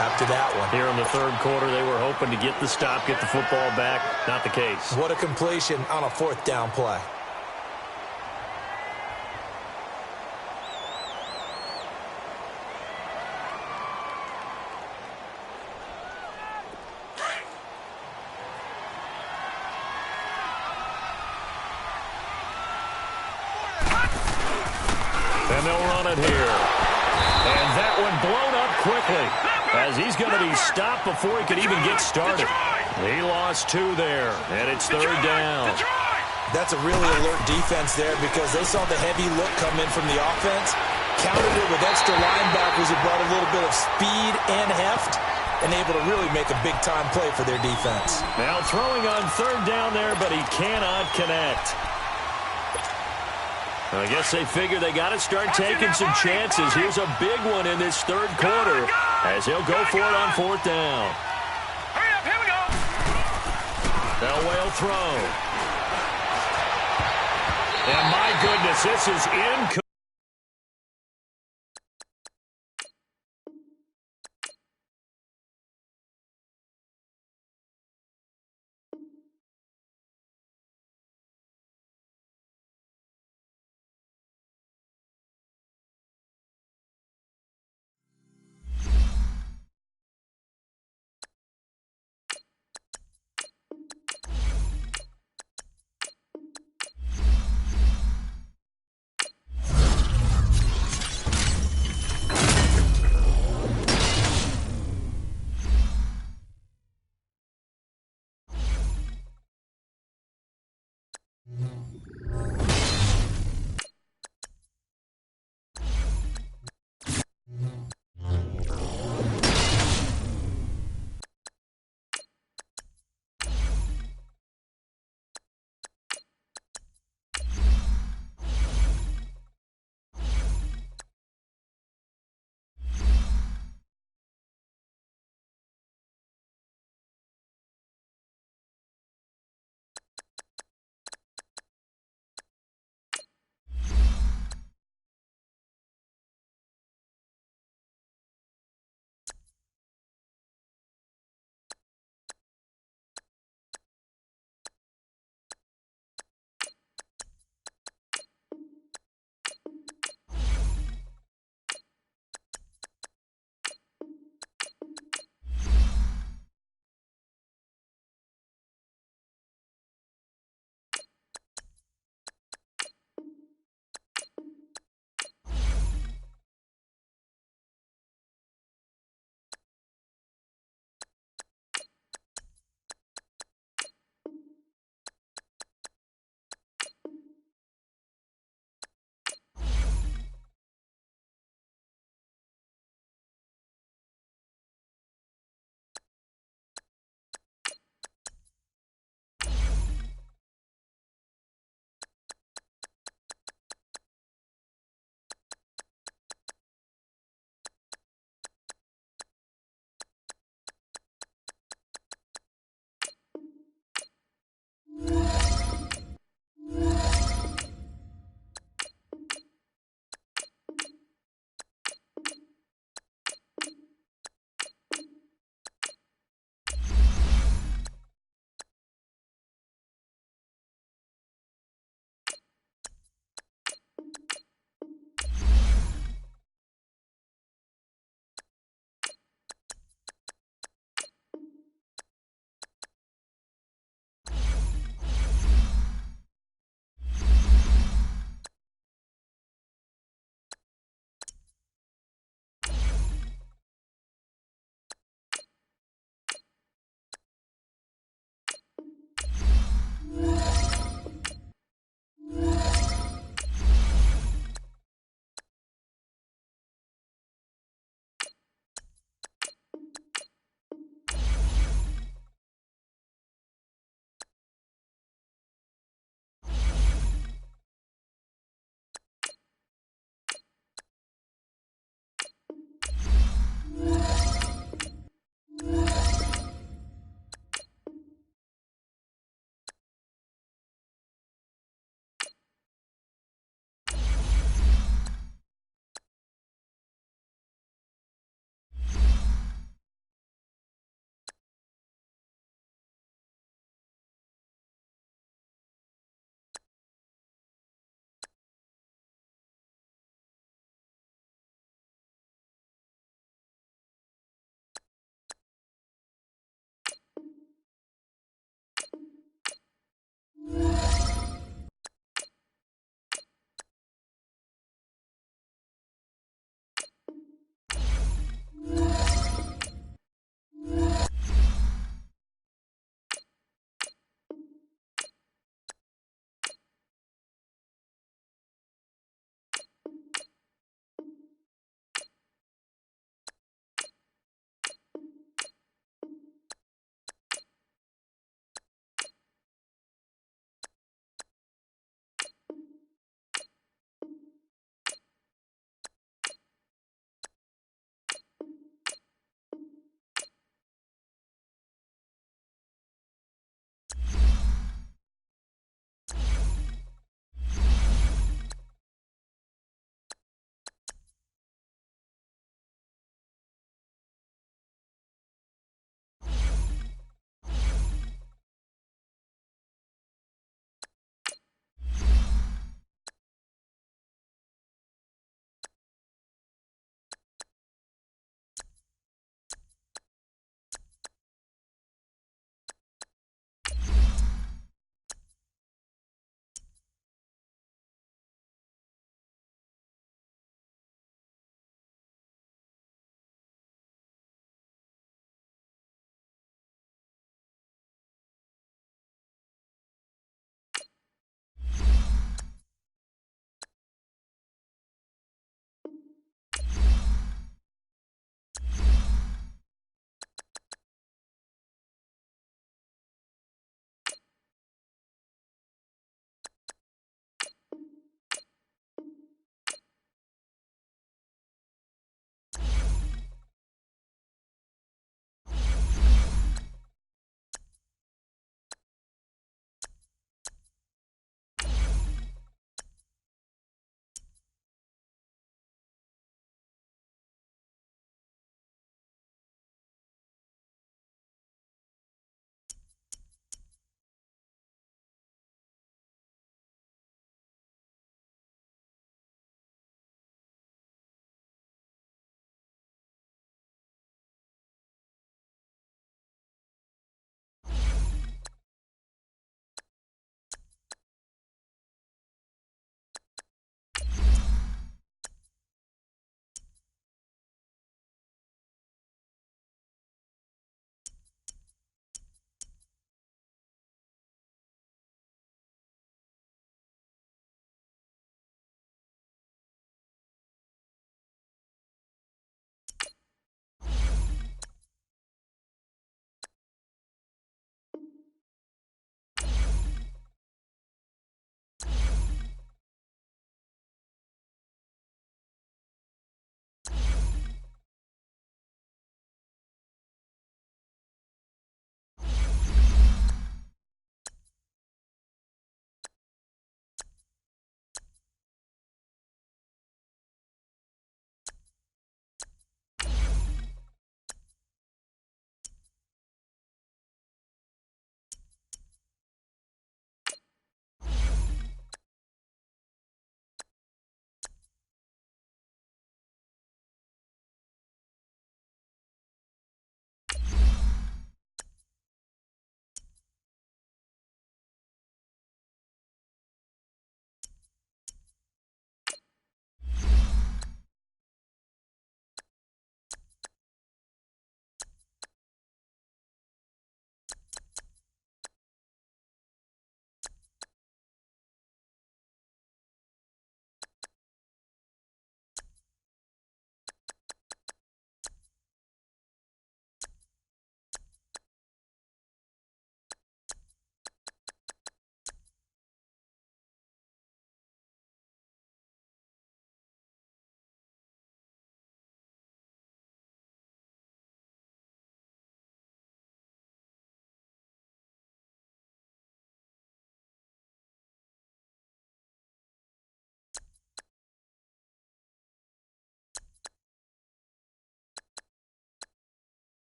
After that one. Here in the 3rd quarter, they were hoping to get the stop, get the football back. Not the case. What a completion on a 4th down play. run here. And that one blown up quickly, as he's going to be stopped before he could even get started. He lost 2 there, and it's 3rd down. That's a really alert defense there because they saw the heavy look come in from the offense, countered it with extra linebackers who brought a little bit of speed and heft, and able to really make a big-time play for their defense. Now throwing on 3rd down there, but he cannot connect. I guess they figure they got to start taking some chances. Here's a big one in this 3rd quarter as he'll go for it on 4th down. Hurry up, here we go. Elway will throw. And my goodness, this is incomplete.